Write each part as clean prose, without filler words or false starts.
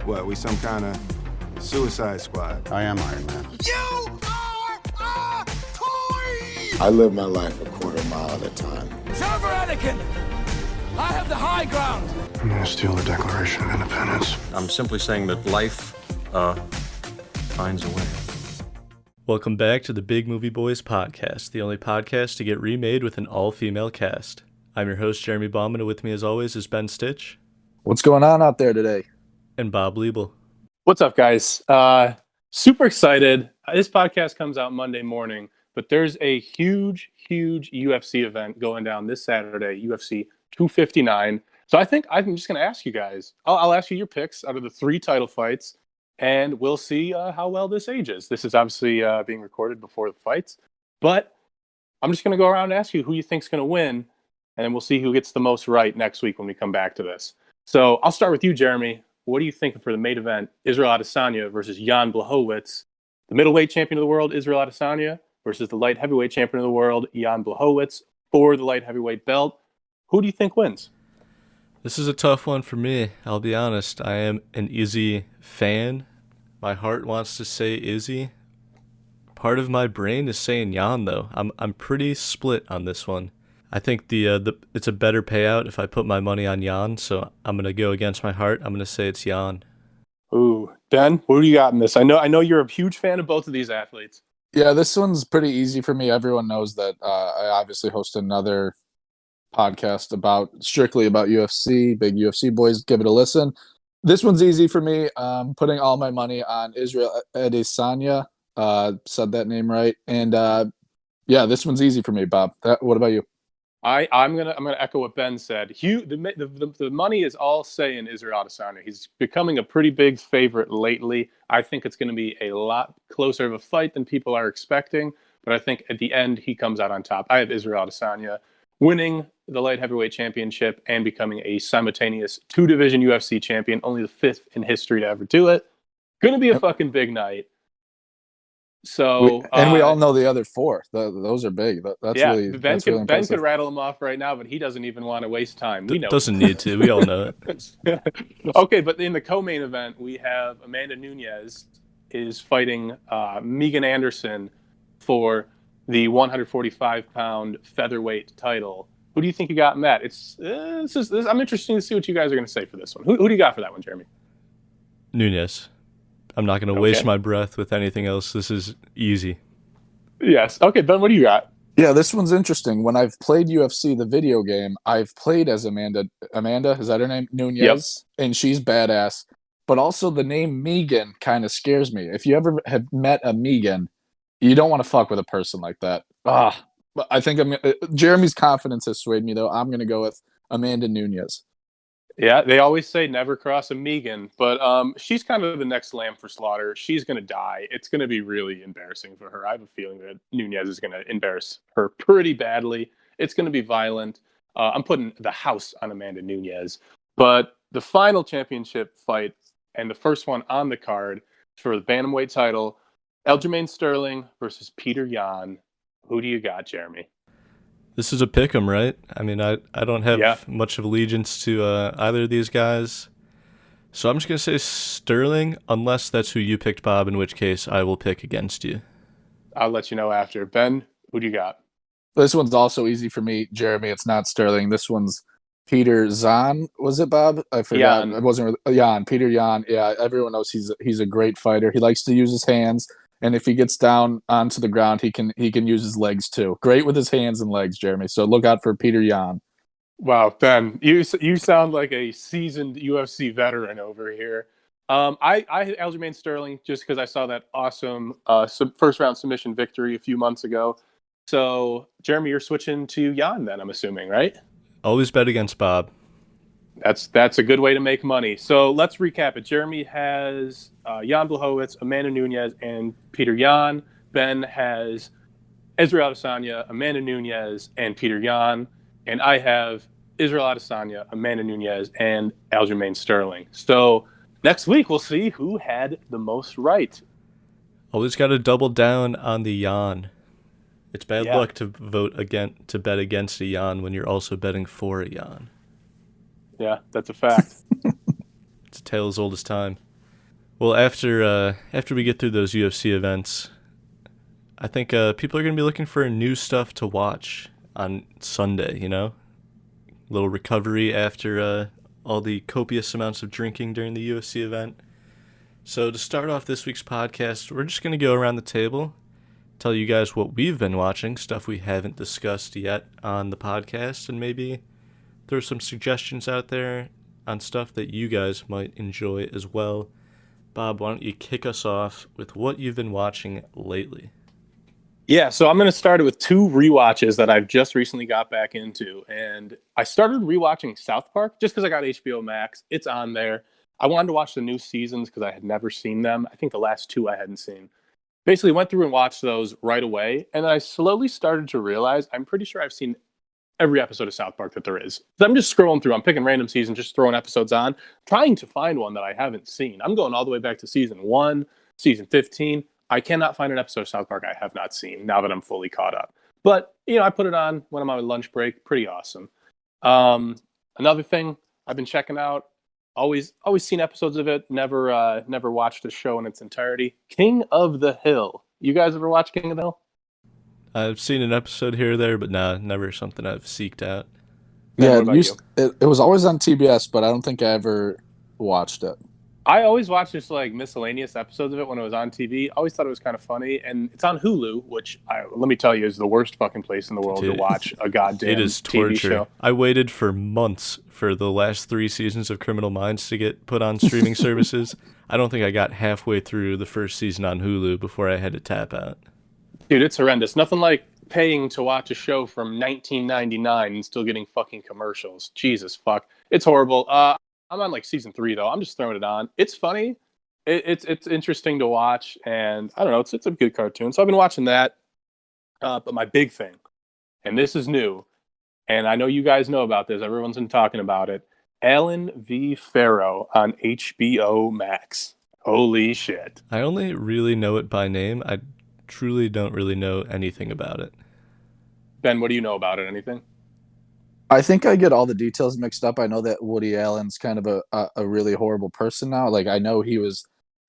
What, we some kind of Suicide Squad? I am Iron Man. You are a toy! I live my life a quarter mile at a time. Server Anakin! I have the high ground! I'm gonna steal the Declaration of Independence. I'm simply saying that life, finds a way. Welcome back to the Big Movie Boys podcast, the only podcast to get remade with an all-female cast. I'm your host, Jeremy Bauman, and with me as always is Ben Stitch. What's going on out there today? And Bob Liebel. What's up, guys? Super excited. This podcast comes out Monday morning, but there's a huge UFC event going down this Saturday, UFC 259. So I think I'm just going to ask you guys. I'll ask you your picks out of the 3 title fights, and we'll see how well this ages. This is obviously being recorded before the fights, but I'm just going to go around and ask you who you think's going to win, and then we'll see who gets the most right next week when we come back to this. So I'll start with you, Jeremy. What are you thinking for the main event? Israel Adesanya versus Jan Blachowicz. The middleweight champion of the world, Israel Adesanya, versus the light heavyweight champion of the world, Jan Blachowicz, for the light heavyweight belt. Who do you think wins? This is a tough one for me, I'll be honest. I am an Izzy fan. My heart wants to say Izzy. Part of my brain is saying Jan, though. I'm pretty split on this one. I think it's a better payout if I put my money on Jan, so I'm going to go against my heart. I'm going to say it's Jan. Ooh, Ben, what do you got in this? I know you're a huge fan of both of these athletes. Yeah, this one's pretty easy for me. Everyone knows that I obviously host another podcast strictly about UFC. Big UFC boys, give it a listen. This one's easy for me. Putting all my money on Israel Adesanya. Said that name right. And yeah, this one's easy for me, Bob. What about you? I'm gonna echo what Ben said. The money is all saying Israel Adesanya. He's becoming a pretty big favorite lately. I think it's going to be a lot closer of a fight than people are expecting. But I think at the end he comes out on top. I have Israel Adesanya winning the light heavyweight championship and becoming a simultaneous 2-division UFC champion, only the 5th in history to ever do it. Going to be a fucking big night. So we all know the other 4. Those are big. That's really Ben impressive. could rattle them off right now, but he doesn't even want to waste time. We know doesn't need to. We all know it. Okay, but in the co-main event, we have Amanda Nunes is fighting Megan Anderson for the 145-pound featherweight title. Who do you think you got in that? I'm interested to see what you guys are going to say for this one. Who do you got for that one, Jeremy? Nunes. I'm not going to waste my breath with anything else. This is easy. Yes. Okay, Ben, what do you got? Yeah, this one's interesting. When I've played UFC, the video game, I've played as Amanda, is that her name? Nunes? Yep. And she's badass. But also the name Megan kind of scares me. If you ever have met a Megan, you don't want to fuck with a person like that. But I think Jeremy's confidence has swayed me, though. I'm going to go with Amanda Nunes. Yeah, they always say never cross a Megan, but she's kind of the next lamb for slaughter. She's going to die. It's going to be really embarrassing for her. I have a feeling that Nunes is going to embarrass her pretty badly. It's going to be violent. I'm putting the house on Amanda Nunes. But the final championship fight and the first one on the card for the bantamweight title, Aljamain Sterling versus Peter Yan. Who do you got, Jeremy? This is a pick'em, right? I mean, I don't have much of allegiance to either of these guys. So I'm just going to say Sterling, unless that's who you picked, Bob, in which case I will pick against you. I'll let you know after. Ben, who do you got? This one's also easy for me, Jeremy. It's not Sterling. This one's Peter Zahn. Was it, Bob? I forgot. Jan. It wasn't Jan. Peter Jan. Yeah, everyone knows he's a great fighter. He likes to use his hands. And if he gets down onto the ground, he can use his legs too. Great with his hands and legs, Jeremy. So look out for Peter Yan. Wow, Ben, you sound like a seasoned UFC veteran over here. I had Aljamain Sterling just because I saw that awesome first round submission victory a few months ago. So, Jeremy, you're switching to Yan then, I'm assuming, right? Always bet against Bob. That's a good way to make money. So let's recap it. Jeremy has Jan Blachowicz, Amanda Nunes, and Peter Yan. Ben has Israel Adesanya, Amanda Nunes, and Peter Yan. And I have Israel Adesanya, Amanda Nunes, and Aljamain Sterling. So next week we'll see who had the most right. Always got to double down on the Yan. It's bad luck to bet against a Yan when you're also betting for a Yan. Yeah, that's a fact. It's a tale as old as time. Well, after we get through those UFC events, I think people are going to be looking for new stuff to watch on Sunday, you know? A little recovery after all the copious amounts of drinking during the UFC event. So to start off this week's podcast, we're just going to go around the table, tell you guys what we've been watching, stuff we haven't discussed yet on the podcast, and maybe throw some suggestions out there on stuff that you guys might enjoy as well. Bob, why don't you kick us off with what you've been watching lately? Yeah, so I'm going to start it with two rewatches that I've just recently got back into. And I started rewatching South Park just because I got HBO Max. It's on there. I wanted to watch the new seasons because I had never seen them. I think the last two I hadn't seen. Basically went through and watched those right away. And then I slowly started to realize I'm pretty sure I've seen every episode of South Park that there is. I'm just scrolling through. I'm picking random seasons, just throwing episodes on, trying to find one that I haven't seen. I'm going all the way back to season 1, season 15. I cannot find an episode of South Park I have not seen now that I'm fully caught up. But, I put it on when I'm on my lunch break. Pretty awesome. Another thing I've been checking out, always seen episodes of it, never watched the show in its entirety. King of the Hill. You guys ever watch King of the Hill? I've seen an episode here or there, but nah, never something I've seeked out. Yeah, it was always on TBS, but I don't think I ever watched it. I always watched just like miscellaneous episodes of it when it was on TV. Always thought it was kind of funny, and it's on Hulu, which let me tell you is the worst fucking place in the world to watch a goddamn it is torture. TV show. I waited for months for the last 3 seasons of Criminal Minds to get put on streaming services. I don't think I got halfway through the first season on Hulu before I had to tap out. Dude, it's horrendous. Nothing like paying to watch a show from 1999 and still getting fucking commercials. Jesus fuck, it's horrible. I'm on like season 3 though. I'm just throwing it on. It's funny. It's interesting to watch, and I don't know. It's a good cartoon. So I've been watching that. But my big thing, and this is new, and I know you guys know about this. Everyone's been talking about it. Alan v. Farrow on HBO Max. Holy shit! I only really know it by name. I truly don't really know anything about it. Ben, what do you know about it? Anything? I think I get all the details mixed up. I know that Woody Allen's kind of a really horrible person now. Like, I know he was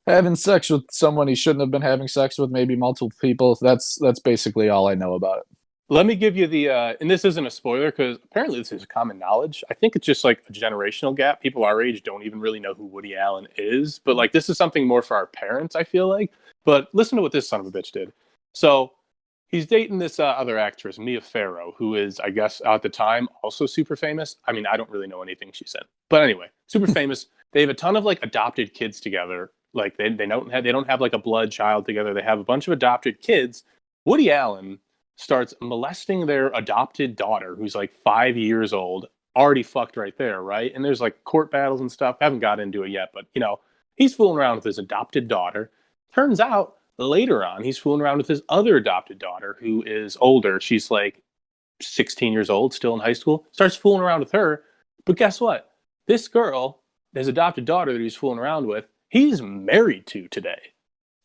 having sex with someone he shouldn't have been having sex with, maybe multiple people. That's basically all I know about it. Let me give you the, and this isn't a spoiler because apparently this is common knowledge. I think it's just like a generational gap. People our age don't even really know who Woody Allen is. But like, this is something more for our parents, I feel like. But listen to what this son of a bitch did. So he's dating this other actress, Mia Farrow, who is, I guess, at the time, also super famous. I mean, I don't really know anything she said. But anyway, super famous. They have a ton of like adopted kids together. Like they don't have like a blood child together. They have a bunch of adopted kids. Woody Allen starts molesting their adopted daughter, who's like 5 years old, already fucked right there, right? And there's like court battles and stuff. I haven't got into it yet, but he's fooling around with his adopted daughter. Turns out later on, he's fooling around with his other adopted daughter, who is older. She's like 16 years old, still in high school. Starts fooling around with her. But guess what? This girl, his adopted daughter that he's fooling around with, he's married to today.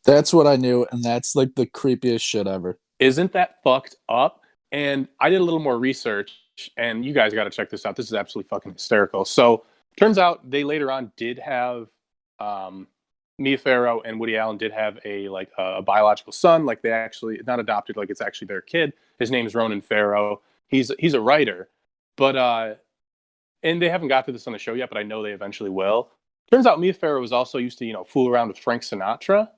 That's what I knew, and that's like the creepiest shit ever. Isn't that fucked up? And I did a little more research, and you guys got to check this out. This is absolutely fucking hysterical. So turns out they later on did have Mia Farrow and Woody Allen did have a biological son. Like, they actually, not adopted, like it's actually their kid. His name's Ronan Farrow. He's a writer, but and they haven't got to this on the show yet, but I know they eventually will. Turns out Mia Farrow was also used to fool around with Frank Sinatra.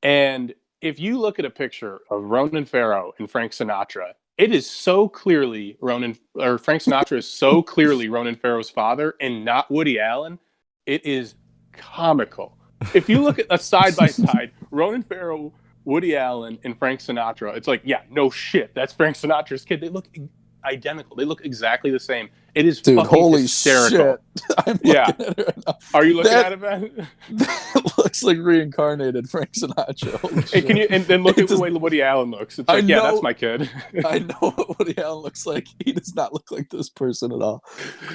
And if you look at a picture of Ronan Farrow and Frank Sinatra, it is so clearly Frank Sinatra is so clearly Ronan Farrow's father and not Woody Allen. It is comical. If you look at a side by side, Ronan Farrow, Woody Allen, and Frank Sinatra, it's like, yeah, no shit, that's Frank Sinatra's kid. They look identical. They look exactly the same. It is fucking holy hysterical. Shit. I'm looking at it right now. Are you looking at it, man? That looks like reincarnated Frank Sinatra. Hey, can you and then look at the way Woody Allen looks? It's like, yeah, that's my kid. I know what Woody Allen looks like. He does not look like this person at all.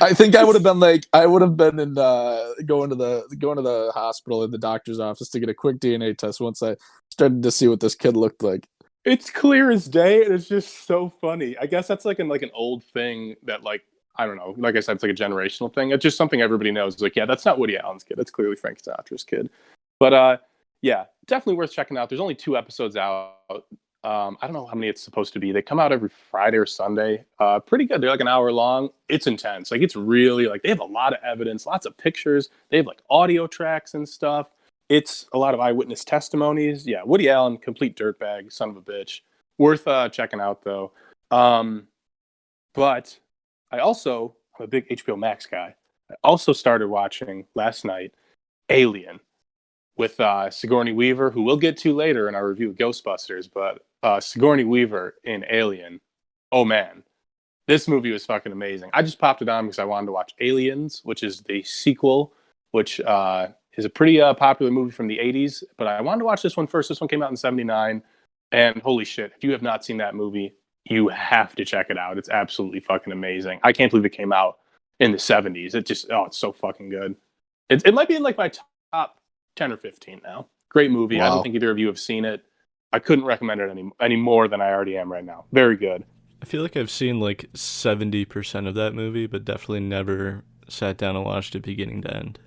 I think I would have been in going to the hospital in the doctor's office to get a quick DNA test once I started to see what this kid looked like. It's clear as day, and it's just so funny. I guess that's like an old thing that, like, I don't know. Like I said, it's like a generational thing. It's just something everybody knows. It's like, yeah, that's not Woody Allen's kid. That's clearly Frank Sinatra's kid. But yeah, definitely worth checking out. There's only 2 episodes out. I don't know how many it's supposed to be. They come out every Friday or Sunday. Pretty good. They're like an hour long. It's intense. Like it's really like they have a lot of evidence, lots of pictures. They have like audio tracks and stuff. It's a lot of eyewitness testimonies. Yeah, Woody Allen, complete dirtbag, son of a bitch. Worth checking out though. But I'm a big HBO Max guy. I also started watching last night Alien with Sigourney Weaver, who we'll get to later in our review of Ghostbusters, but Sigourney Weaver in Alien. Oh man, this movie was fucking amazing. I just popped it on because I wanted to watch Aliens, which is the sequel, which is a pretty popular movie from the 80s, but I wanted to watch this one first. This one came out in 79, and holy shit, if you have not seen that movie, you have to check it out. It's absolutely fucking amazing. I can't believe it came out in the 70s. It's so fucking good. It might be in like my top 10 or 15 now. Great movie. Wow. I don't think either of you have seen it. I couldn't recommend it any more than I already am right now. Very good. I feel like I've seen like 70% of that movie, but definitely never sat down and watched it beginning to end.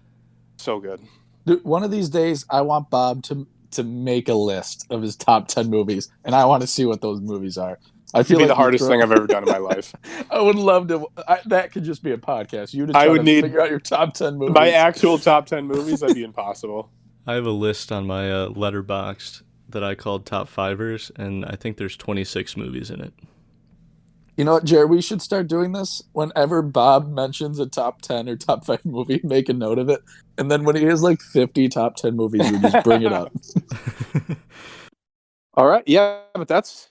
So good. Dude, one of these days, I want Bob to make a list of his top 10 movies, and I want to see what those movies are. I feel It'd be like the hardest thing I've ever done in my life. I would love to. That could just be a podcast. You to I try would to need figure out your top 10 movies. My actual top 10 movies, that'd be impossible. I have a list on my Letterboxd that I called Top Fivers, and I think there's 26 movies in it. You know what, Jared? We should start doing this. Whenever Bob mentions a top 10 or top 5 movie, make a note of it. And then when he has like 50 top 10 movies, we just bring it up. All right. Yeah, but that's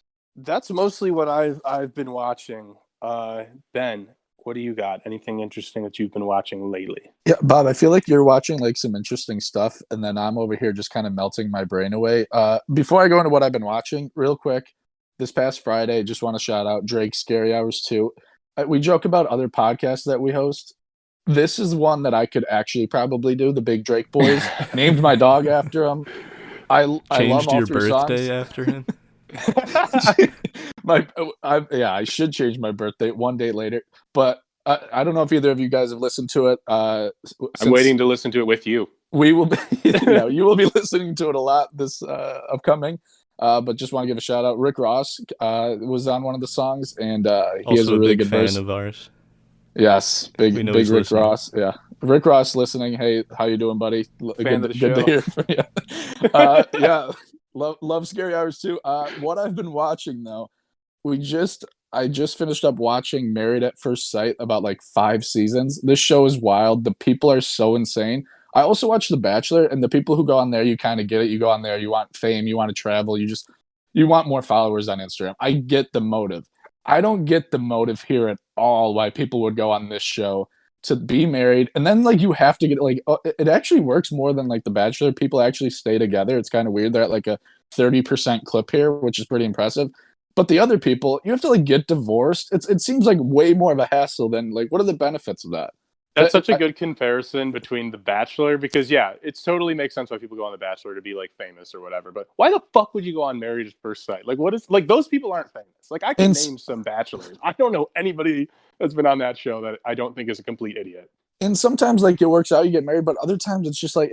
mostly what I've been watching. Ben, what do you got? Anything interesting that you've been watching lately? Yeah, Bob, I feel like you're watching like some interesting stuff, and then I'm over here just kind of melting my brain away. Before I go into what I've been watching, real quick, this past Friday, just want to shout out Drake's Scary Hours 2. We joke about other podcasts that we host. This is one that I could actually probably do, the Big Drake Boys. Named my dog after him. I love Changed all your 3 birthday songs. after him? I should change my birthday one day later, but I don't know if either of you guys have listened to it. I'm waiting to listen to it with you. We will be, you will be listening to it a lot this upcoming. But just want to give a shout out. Rick Ross was on one of the songs, and he has a really good fan verse. of ours. Yes, big Rick listening. Ross. Yeah, Rick Ross listening. Hey, how you doing, buddy? Fan of the show. Good to hear from you. Yeah, love Scary Hours too. What I've been watching though, I just finished up watching Married at First Sight, about like 5 seasons. This show is wild. The people are so insane. I also watch The Bachelor, and the people who go on there, you kind of get it. You go on there, you want fame, you want to travel, you want more followers on Instagram. I get the motive. I don't get the motive here at all why people would go on this show to be married. And then like you have to get like it actually works more than like The Bachelor. People actually stay together. It's kind of weird. They're at like a 30% clip here, which is pretty impressive. But the other people, you have to like get divorced. It seems like way more of a hassle than like what are the benefits of that? That's such a good comparison between The Bachelor, because yeah, it totally makes sense why people go on The Bachelor to be like famous or whatever. But why the fuck would you go on Married at First Sight? Like, what is like those people aren't famous. Like, I can name some bachelors. I don't know anybody that's been on that show that I don't think is a complete idiot. And sometimes like it works out, you get married, but other times it's just like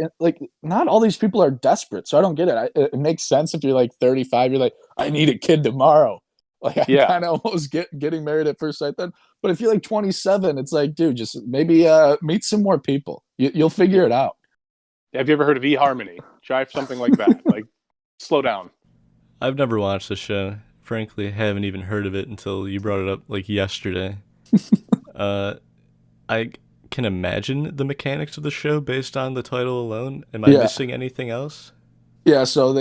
not all these people are desperate. So I don't get it. It makes sense if you're like 35, you're like, I need a kid tomorrow. Like I kind of almost getting married at first sight then. But if you're like 27, it's like, dude, just maybe meet some more people. You'll figure it out. Have you ever heard of eHarmony? Try something like that. Like, slow down. I've never watched the show. Frankly, haven't even heard of it until you brought it up like yesterday. I can imagine the mechanics of the show based on the title alone. Am I missing anything else? Yeah, so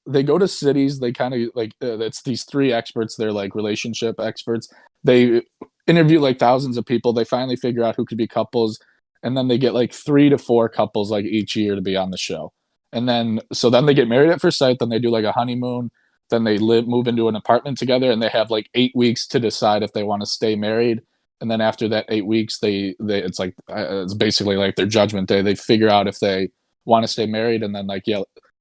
they go to cities. They kind of like it's these 3 experts. They're like relationship experts. They interview like thousands of people. They finally figure out who could be couples, and then they get like 3 to 4 couples like each year to be on the show. And then they get married at first sight. Then they do like a honeymoon. Then they move into an apartment together, and they have like 8 weeks to decide if they want to stay married. And then after that 8 weeks, it's like it's basically like their judgment day. They figure out if they want to stay married, and then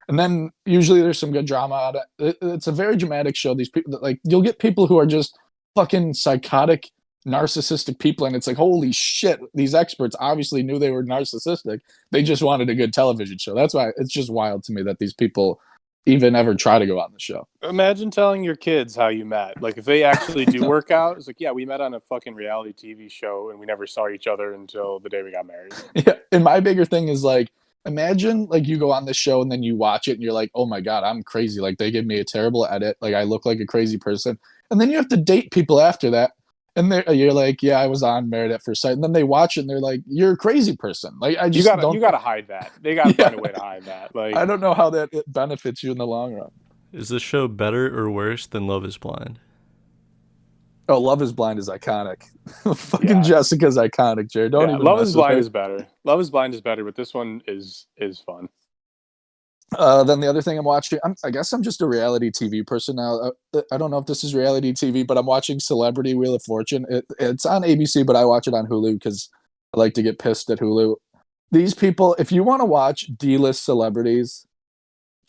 and then usually there's some good drama out of it. It's a very dramatic show. These people, like, you'll get people who are just fucking psychotic narcissistic people, and it's like, holy shit, these experts obviously knew they were narcissistic. They just wanted a good television show. That's why it's just wild to me that these people even ever try to go on the show. Imagine telling your kids how you met. Like, if they actually do work out, it's like, yeah, we met on a fucking reality TV show and we never saw each other until the day we got married. Yeah, and my bigger thing is like, imagine like you go on this show and then you watch it and you're like, oh my god, I'm crazy. Like they give me a terrible edit. Like I look like a crazy person, and then you have to date people after that. And you're like, yeah, I was on Married at First Sight. And then they watch it and they're like, you're a crazy person. Like I just you gotta hide that. They gotta find a way to hide that. Like I don't know how that it benefits you in the long run. Is this show better or worse than Love is Blind? Oh, Love is Blind is iconic. Fucking Jessica's iconic, Jared. Don't even. Love is Blind is better. Love is Blind is better, but this one is fun. Then the other thing I'm watching, I guess I'm just a reality TV person now. I don't know if this is reality TV, but I'm watching Celebrity Wheel of Fortune. It's on ABC, but I watch it on Hulu because I like to get pissed at Hulu. These people, if you want to watch D-list celebrities,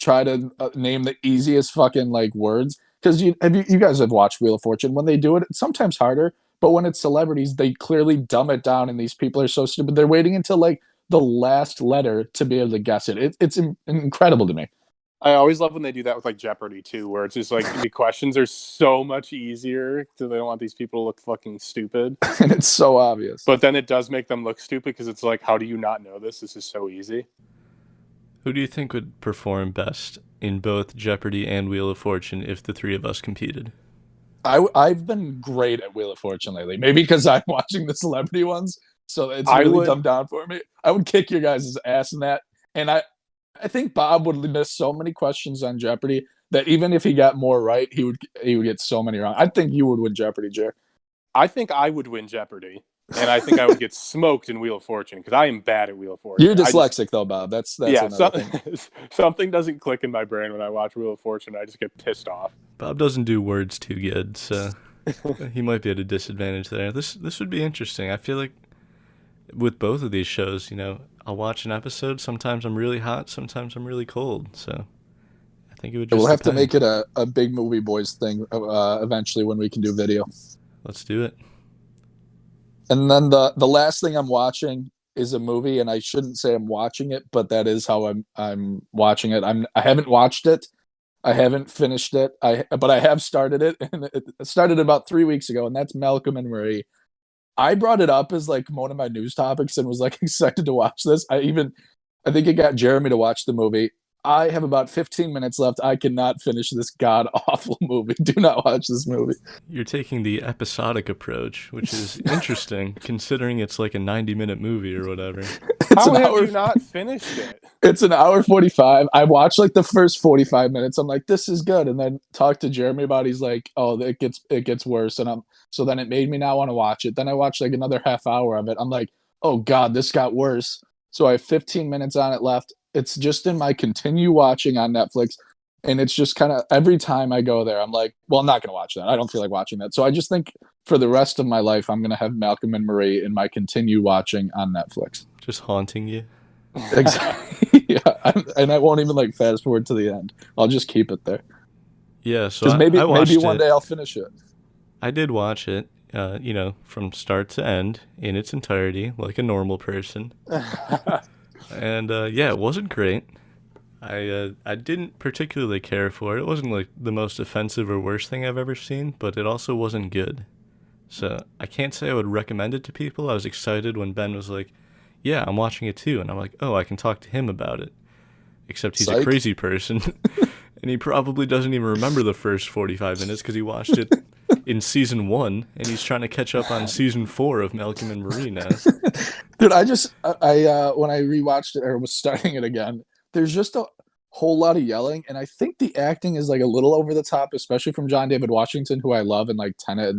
try to name the easiest fucking like words. Because you guys have watched Wheel of Fortune. When they do it, it's sometimes harder. But when it's celebrities, they clearly dumb it down, and these people are so stupid. They're waiting until like the last letter to be able to guess it. It's incredible to me. I always love when they do that with like Jeopardy too, where it's just like the questions are so much easier because they don't want these people to look fucking stupid. And it's so obvious. But then it does make them look stupid because it's like, how do you not know this? This is so easy. Who do you think would perform best in both Jeopardy and Wheel of Fortune if the three of us competed? I've been great at Wheel of Fortune lately. Maybe because I'm watching the celebrity ones. So it's really dumbed down for me. I would kick your guys' ass in that. And I think Bob would miss so many questions on Jeopardy that even if he got more right, he would get so many wrong. I think you would win Jeopardy, Jer. I think I would win Jeopardy. And I think I would get smoked in Wheel of Fortune because I am bad at Wheel of Fortune. You're dyslexic though, Bob. That's another thing. Something doesn't click in my brain when I watch Wheel of Fortune. I just get pissed off. Bob doesn't do words too good, so he might be at a disadvantage there. This would be interesting. I feel like with both of these shows, I'll watch an episode. Sometimes I'm really hot, sometimes I'm really cold. So I think it would just We'll have to depend. make it a big movie boys thing eventually when we can do video. Let's do it. And then the last thing I'm watching is a movie, and I shouldn't say I'm watching it, but that is how I'm watching it. I haven't watched it. I haven't finished it. But I have started it, and it started about 3 weeks ago, and that's Malcolm and Marie. I brought it up as like one of my news topics and was like excited to watch this. I think it got Jeremy to watch the movie. I have about 15 minutes left. I cannot finish this god awful movie. Do not watch this movie. You're taking the episodic approach, which is interesting considering it's like a 90-minute movie or whatever. How have you not finished it? It's an hour 45. I watched like the first 45 minutes. I'm like, this is good. And then talked to Jeremy about it. He's like, oh, it gets worse. And so then it made me not want to watch it. Then I watched like another half hour of it. I'm like, oh God, this got worse. So I have 15 minutes on it left. It's just in my continue watching on Netflix. And it's just kind of every time I go there, I'm like, well, I'm not going to watch that. I don't feel like watching that. So I just think for the rest of my life, I'm going to have Malcolm and Marie in my continue watching on Netflix. Just haunting you. Exactly. Yeah. And I won't even like fast forward to the end. I'll just keep it there. Yeah. So maybe maybe one day I'll finish it. I did watch it, from start to end in its entirety, like a normal person. And it wasn't great. I didn't particularly care for it. It wasn't like the most offensive or worst thing I've ever seen, but it also wasn't good. So I can't say I would recommend it to people. I was excited when Ben was like, yeah, I'm watching it too. And I'm like, oh, I can talk to him about it. Except he's a crazy person. And he probably doesn't even remember the first 45 minutes because he watched it in season 1, and he's trying to catch up on season 4 of Malcolm and Marie now. Dude, I when I rewatched it or was starting it again, there's just a whole lot of yelling, and I think the acting is like a little over the top, especially from John David Washington, who I love, and like Tenet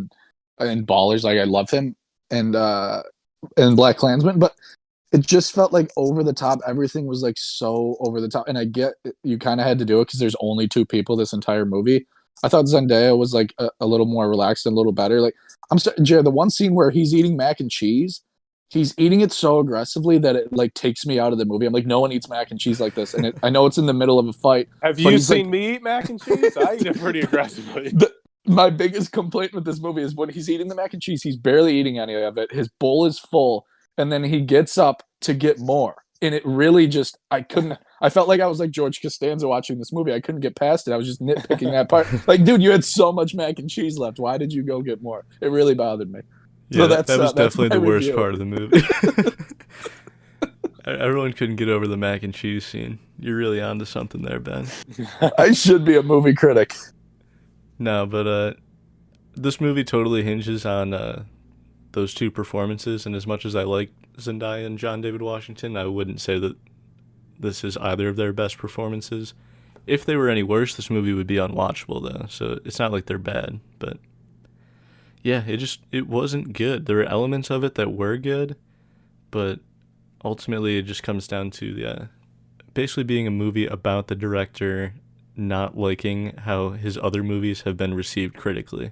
and Ballers. Like I love him, and Black Klansman, but it just felt like over the top. Everything was like so over the top, and I get you kind of had to do it because there's only 2 people this entire movie. I thought Zendaya was like a little more relaxed and a little better. Like Jared, the one scene where he's eating mac and cheese, he's eating it so aggressively that it like takes me out of the movie. I'm like, no one eats mac and cheese like this, and I know it's in the middle of a fight. Have you seen me eat mac and cheese? I eat it pretty aggressively. My biggest complaint with this movie is when he's eating the mac and cheese, he's barely eating any of it. His bowl is full, and then he gets up to get more. And it really just, I felt like I was like George Costanza watching this movie. I couldn't get past it. I was just nitpicking that part. Like, dude, you had so much mac and cheese left. Why did you go get more? It really bothered me. Yeah, So that was definitely the worst review. part of the movie. Everyone couldn't get over the mac and cheese scene. You're really onto something there, Ben. I should be a movie critic. No, but this movie totally hinges on those two performances, and as much as I like Zendaya and John David Washington, I wouldn't say that this is either of their best performances. If they were any worse, this movie would be unwatchable, though, so it's not like they're bad, but yeah, it wasn't good. There were elements of it that were good, but ultimately it just comes down to basically being a movie about the director not liking how his other movies have been received critically.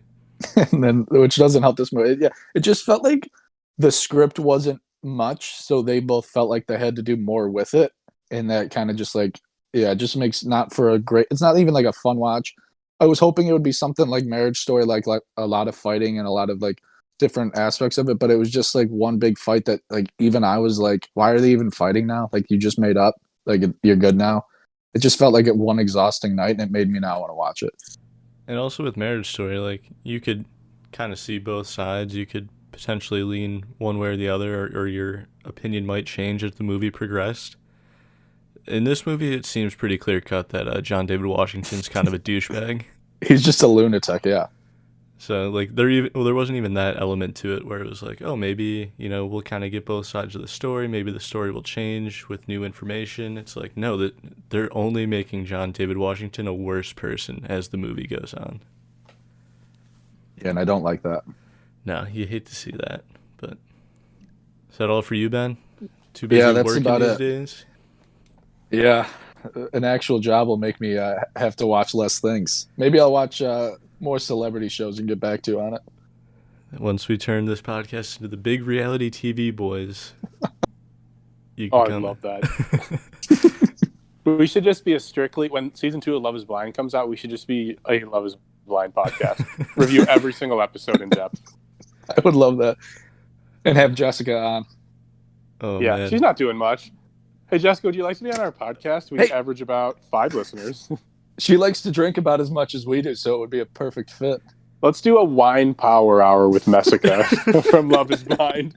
And then, which doesn't help this movie. Yeah, it just felt like the script wasn't much, so they both felt like they had to do more with it, and that kind of just like, yeah, it just makes not for a great. It's not even like a fun watch. I was hoping it would be something like Marriage Story, like a lot of fighting and a lot of like different aspects of it, but it was just like one big fight that like even I was like, why are they even fighting now? Like, you just made up, like you're good now. It just felt like it one exhausting night, and it made me not want to watch it. And also with Marriage Story, like, you could kind of see both sides. You could potentially lean one way or the other, or your opinion might change as the movie progressed. In this movie, it seems pretty clear-cut that John David Washington's kind of a douchebag. He's just a lunatic, yeah. So, like, there wasn't even that element to it where it was like, oh, maybe, we'll kind of get both sides of the story. Maybe the story will change with new information. It's like, no, that they're only making John David Washington a worse person as the movie goes on. Yeah, and I don't like that. No, you hate to see that. But is that all for you, Ben? Too busy that's working about these it. days? Yeah, an actual job will make me have to watch less things. Maybe I'll watch more celebrity shows and get back to you on it. Once we turn this podcast into the big reality TV boys, you Oh, can I come. love that. We should just be when season 2 of Love is Blind comes out, we should just be a Love is Blind podcast. Review every single episode in depth. I would love that. And have Jessica on. Oh, Yeah, man. she's not doing much. Hey, Jessica, would you like to be on our podcast? We Hey. average about 5 listeners. She likes to drink about as much as we do, so it would be a perfect fit. Let's do a wine power hour with Messica from Love is Blind.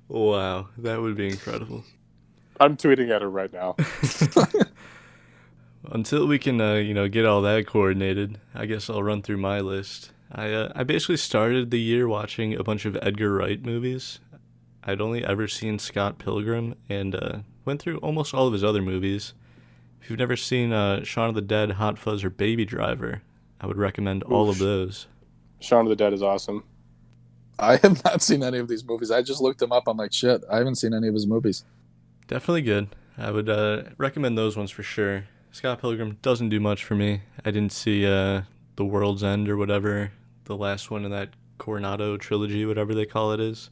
Wow, that would be incredible. I'm tweeting at her right now. Until we can, get all that coordinated, I guess I'll run through my list. I basically started the year watching a bunch of Edgar Wright movies. I'd only ever seen Scott Pilgrim and went through almost all of his other movies. If you've never seen Shaun of the Dead, Hot Fuzz, or Baby Driver, I would recommend all of those. Shaun of the Dead is awesome. I have not seen any of these movies. I just looked them up. I'm like, shit, I haven't seen any of his movies. Definitely good. I would recommend those ones for sure. Scott Pilgrim doesn't do much for me. I didn't see The World's End or whatever, the last one in that Coronado trilogy, whatever they call it is.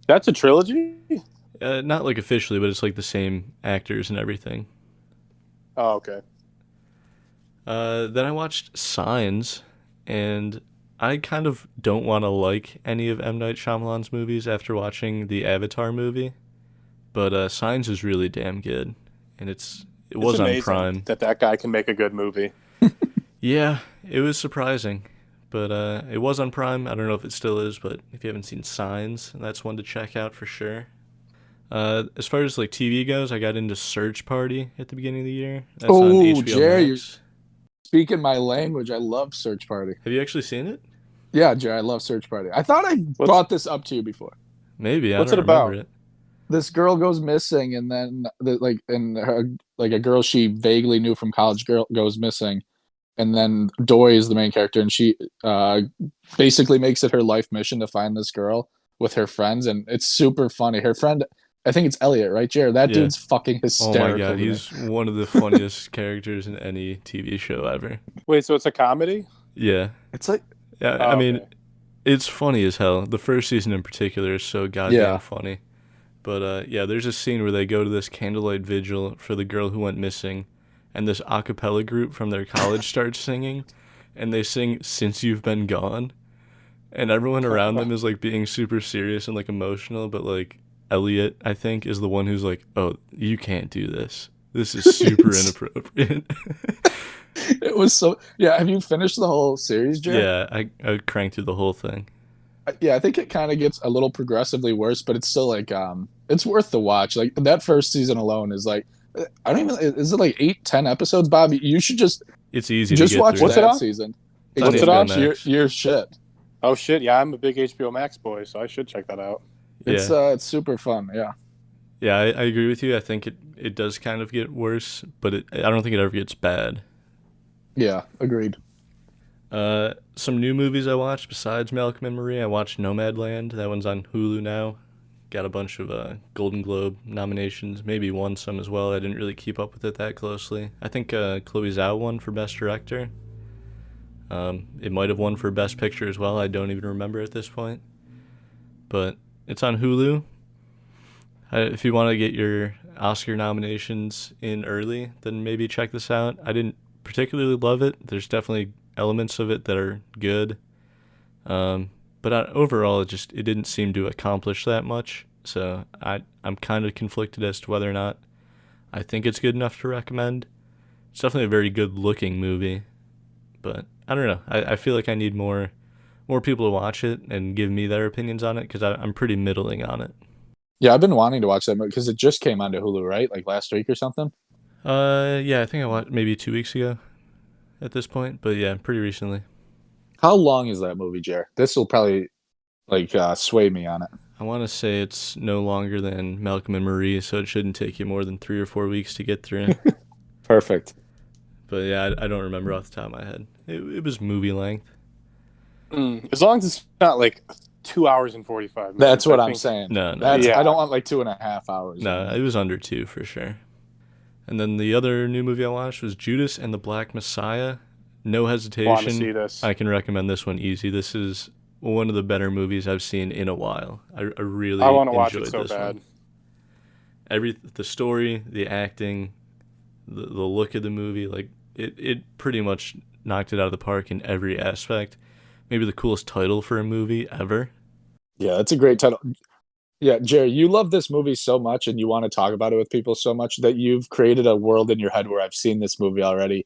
That's a trilogy? Not like officially, but it's like the same actors and everything. Oh, okay. Then I watched Signs, and I kind of don't want to like any of M. Night Shyamalan's movies after watching the Avatar movie, but Signs is really damn good, and it was on Prime. That guy can make a good movie. Yeah, it was surprising, but it was on Prime. I don't know if it still is, but if you haven't seen Signs, that's one to check out for sure. As far as like TV goes, I got into Search Party at the beginning of the year. That's on HBO Jerry, you're Max. speaking my language. I love Search Party. Have you actually seen it? Yeah, Jerry, I love Search Party. I thought I brought this up to you before. Maybe. I What's don't it about? remember it. This girl goes missing, and then a girl she vaguely knew from college goes missing, and then Dory is the main character, and she basically makes it her life mission to find this girl with her friends, and it's super funny. Her friend, I think it's Elliot, right, Jared? That Yeah. dude's fucking hysterical. Oh my god, to me. he's one of the funniest characters in any TV show ever. Wait, so it's a comedy? Yeah. It's like, Yeah, Oh, I mean, okay. it's funny as hell. The first season in particular is so goddamn Yeah. funny. But yeah, there's a scene where they go to this candlelight vigil for the girl who went missing, and this a cappella group from their college starts singing, and they sing "Since You've Been Gone," and everyone around them is like being super serious and like emotional, but like Elliot, I think, is the one who's like, "Oh, you can't do this. This is super inappropriate." It was so. Yeah, have you finished the whole series, Jared? Yeah, I cranked through the whole thing. Yeah, I think it kind of gets a little progressively worse, but it's still like it's worth the watch. Like that first season alone is like I don't even is it like 8-10 episodes, Bob? You should just It's easy just to get watch through. What's it that on? season. It's on What's it on? HBO Max. Your shit. Oh shit! Yeah, I'm a big HBO Max boy, so I should check that out. It's Yeah. it's super fun. Yeah. Yeah, I agree with you. I think it does kind of get worse, but I don't think it ever gets bad. Yeah. Agreed. Some new movies I watched besides Malcolm and Marie. I watched Nomadland. That one's on Hulu now. Got a bunch of Golden Globe nominations. Maybe won some as well. I didn't really keep up with it that closely. I think Chloe Zhao won for Best Director. It might have won for Best Picture as well. I don't even remember at this point. But it's on Hulu. If you want to get your Oscar nominations in early, then maybe check this out. I didn't particularly love it. There's definitely elements of it that are good. But overall, it didn't seem to accomplish that much. So I'm kind of conflicted as to whether or not I think it's good enough to recommend. It's definitely a very good looking movie. But I don't know. I feel like I need more people to watch it and give me their opinions on it because I'm pretty middling on it. Yeah, I've been wanting to watch that movie because it just came onto Hulu, right? Like last week or something. Yeah, I think I watched maybe 2 weeks ago at this point, but yeah, pretty recently. How long is that movie, Jer? This will probably like sway me on it. I want to say it's no longer than Malcolm and Marie, so it shouldn't take you more than 3 or 4 weeks to get through. Perfect. But yeah, I don't remember off the top of my head. It was movie length. As long as it's not like 2 hours and 45 minutes. That's what I I'm think- saying. No. Yeah. I don't want like 2.5 hours. No, it was under 2 for sure. And then the other new movie I watched was Judas and the Black Messiah. No hesitation. Want to see this? I can recommend this one easy. This is one of the better movies I've seen in a while. I really I want to watch enjoyed it so this bad. one. The story, the acting, the look of the movie, like it pretty much knocked it out of the park in every aspect. Maybe the coolest title for a movie ever. Yeah, that's a great title. Yeah, Jerry, you love this movie so much and you want to talk about it with people so much that you've created a world in your head where I've seen this movie already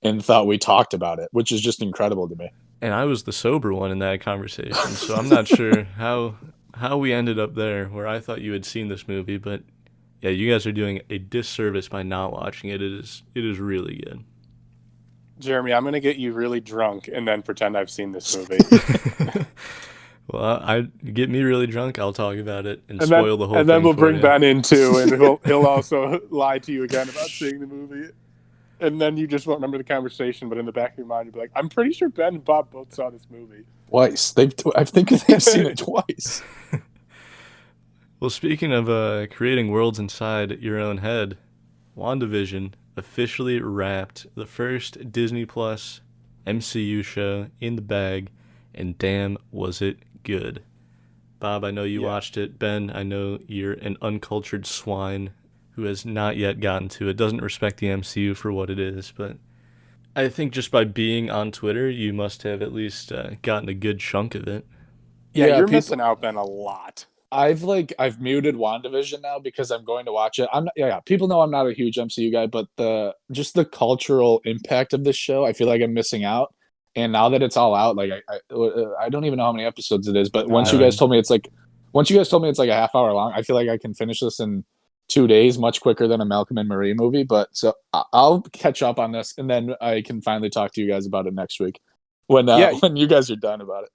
and thought we talked about it, which is just incredible to me. And I was the sober one in that conversation, so I'm not sure how we ended up there where I thought you had seen this movie, but yeah, you guys are doing a disservice by not watching it. It is really good. Jeremy, I'm going to get you really drunk and then pretend I've seen this movie. Well, I get me really drunk. I'll talk about it and spoil the whole thing. And then we'll for bring you. Ben in too, and he'll also lie to you again about seeing the movie. And then you just won't remember the conversation, but in the back of your mind, you'll be like, I'm pretty sure Ben and Bob both saw this movie. Twice. I think they've seen it twice. Well, speaking of creating worlds inside your own head, WandaVision officially wrapped the first Disney Plus MCU show in the bag, and damn, was it good. Bob, I know you watched it. Ben, I know you're an uncultured swine who has not yet gotten to it, doesn't respect the MCU for what it is, but I think just by being on Twitter, you must have at least gotten a good chunk of it. Yeah, Yeah, you're people- missing out, Ben, a lot. I've muted WandaVision now because I'm going to watch it. People know I'm not a huge MCU guy, but the cultural impact of this show, I feel like I'm missing out. And now that it's all out, like I don't even know how many episodes it is, but once you guys told me it's like a half hour long, I feel like I can finish this in 2 days, much quicker than a Malcolm and Marie movie. But so I'll catch up on this, and then I can finally talk to you guys about it next week when you guys are done about it.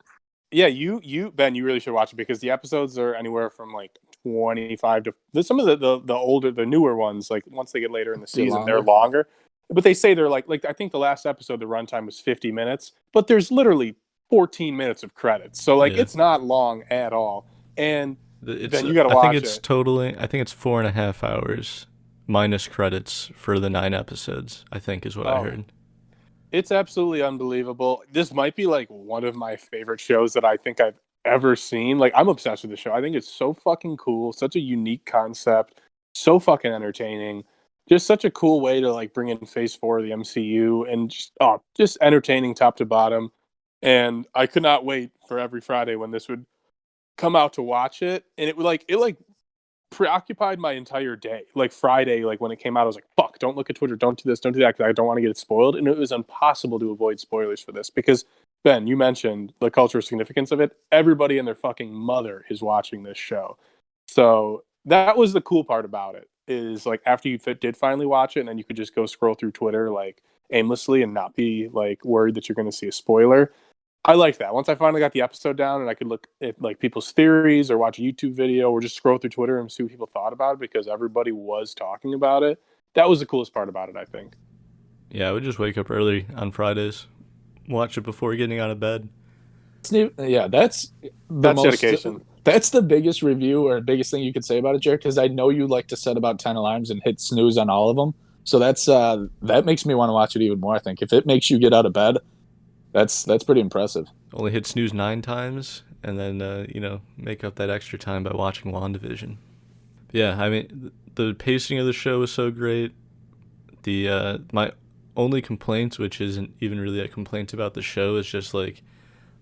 Yeah, you Ben, you really should watch it because the episodes are anywhere from like 25 to some of the newer ones. Like once they get later in the season, they're longer. But they say they're like I think the last episode, the runtime was 50 minutes, but there's literally 14 minutes of credits. So it's not long at all. And then you got to watch it. I think it's 4.5 hours minus credits for the 9 episodes, I think is what I heard. It's absolutely unbelievable. This might be like one of my favorite shows that I think I've ever seen. Like I'm obsessed with the show. I think it's so fucking cool, such a unique concept, so fucking entertaining. just such a cool way to like bring in Phase 4 of the MCU, and just entertaining top to bottom. And I could not wait for every Friday when this would come out to watch it, and it preoccupied my entire day. Like Friday, like when it came out, I was like, "Fuck! Don't look at Twitter. Don't do this. Don't do that," because I don't want to get it spoiled. And it was impossible to avoid spoilers for this because Ben, you mentioned the cultural significance of it. Everybody and their fucking mother is watching this show, so that was the cool part about it. Is like after you did finally watch it, and then you could just go scroll through Twitter like aimlessly and not be like worried that you're going to see a spoiler. I like that. Once I finally got the episode down and I could look at like people's theories or watch a YouTube video or just scroll through Twitter and see what people thought about it because everybody was talking about it. That was the coolest part about it, I think. Yeah, I would just wake up early on Fridays, watch it before getting out of bed. Yeah, that's dedication. That's the biggest review or biggest thing you could say about it, Jared, because I know you like to set about 10 alarms and hit snooze on all of them. So that makes me want to watch it even more, I think. If it makes you get out of bed, that's pretty impressive. Only hit snooze 9 times, and then make up that extra time by watching WandaVision. Yeah, I mean the pacing of the show is so great. The my only complaint, which isn't even really a complaint about the show, is just like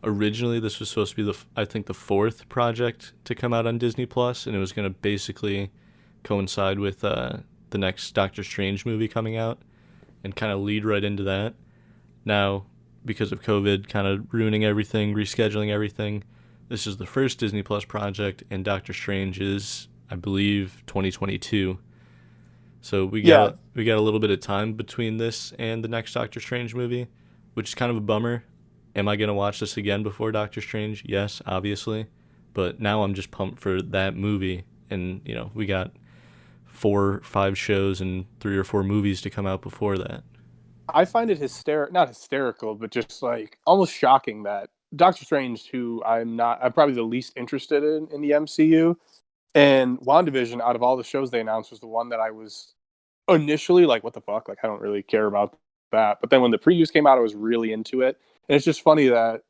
originally this was supposed to be I think the 4th project to come out on Disney Plus, and it was going to basically coincide with the next Doctor Strange movie coming out and kind of lead right into that. Now, because of COVID kind of ruining everything, rescheduling everything, this is the first Disney Plus project, and Doctor Strange is, I believe, 2022. So we got a little bit of time between this and the next Doctor Strange movie, which is kind of a bummer. Am I going to watch this again before Doctor Strange? Yes, obviously. But now I'm just pumped for that movie, and we got 4 or 5 shows and 3 or 4 movies to come out before that. I find it not hysterical, but just like almost shocking that Doctor Strange, who I'm probably the least interested in the MCU, and WandaVision, out of all the shows they announced, was the one that I was initially like, what the fuck? Like, I don't really care about that. But then when the previews came out, I was really into it. And it's just funny that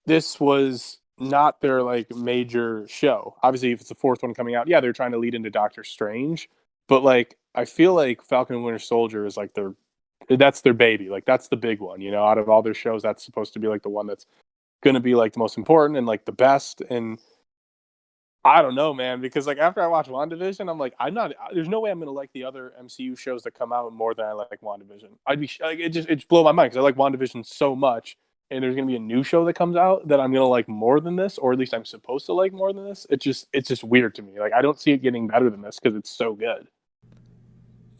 this was not their like major show. Obviously, if it's the 4th one coming out, yeah, they're trying to lead into Doctor Strange. But like, I feel like Falcon and Winter Soldier is like that's their baby. Like, that's the big one, out of all their shows, that's supposed to be like the one that's going to be like the most important and like the best. And I don't know, man, because like after I watch WandaVision, I'm like, there's no way I'm going to like the other MCU shows that come out more than I like WandaVision. I'd be like, it's blow my mind because I like WandaVision so much, and there's going to be a new show that comes out that I'm going to like more than this, or at least I'm supposed to like more than this. It's just weird to me. Like, I don't see it getting better than this because it's so good.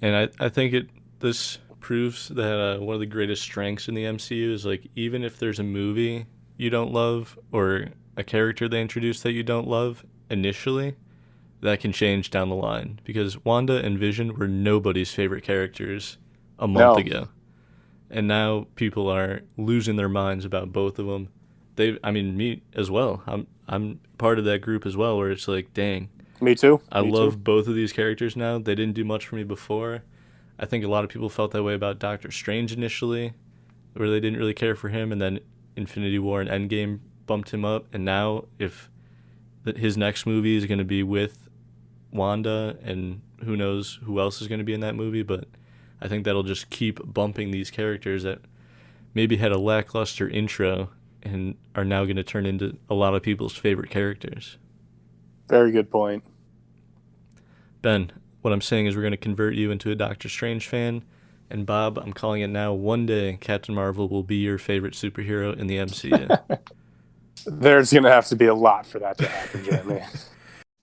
And I think this proves that one of the greatest strengths in the MCU is like, even if there's a movie you don't love or a character they introduce that you don't love initially, that can change down the line, because Wanda and Vision were nobody's favorite characters a month ago, and now people are losing their minds about both of them. Me as well. I'm part of that group as well, where it's like, dang, me too. I love both of these characters now. They didn't do much for me before. I think a lot of people felt that way about Doctor Strange initially, where they didn't really care for him, and then Infinity War and Endgame bumped him up, and now if his next movie is going to be with Wanda, and who knows who else is going to be in that movie, but I think that'll just keep bumping these characters that maybe had a lackluster intro and are now going to turn into a lot of people's favorite characters. Very good point. Ben, what I'm saying is we're going to convert you into a Doctor Strange fan, and Bob, I'm calling it now, one day Captain Marvel will be your favorite superhero in the MCU. There's going to have to be a lot for that to happen, Jeremy.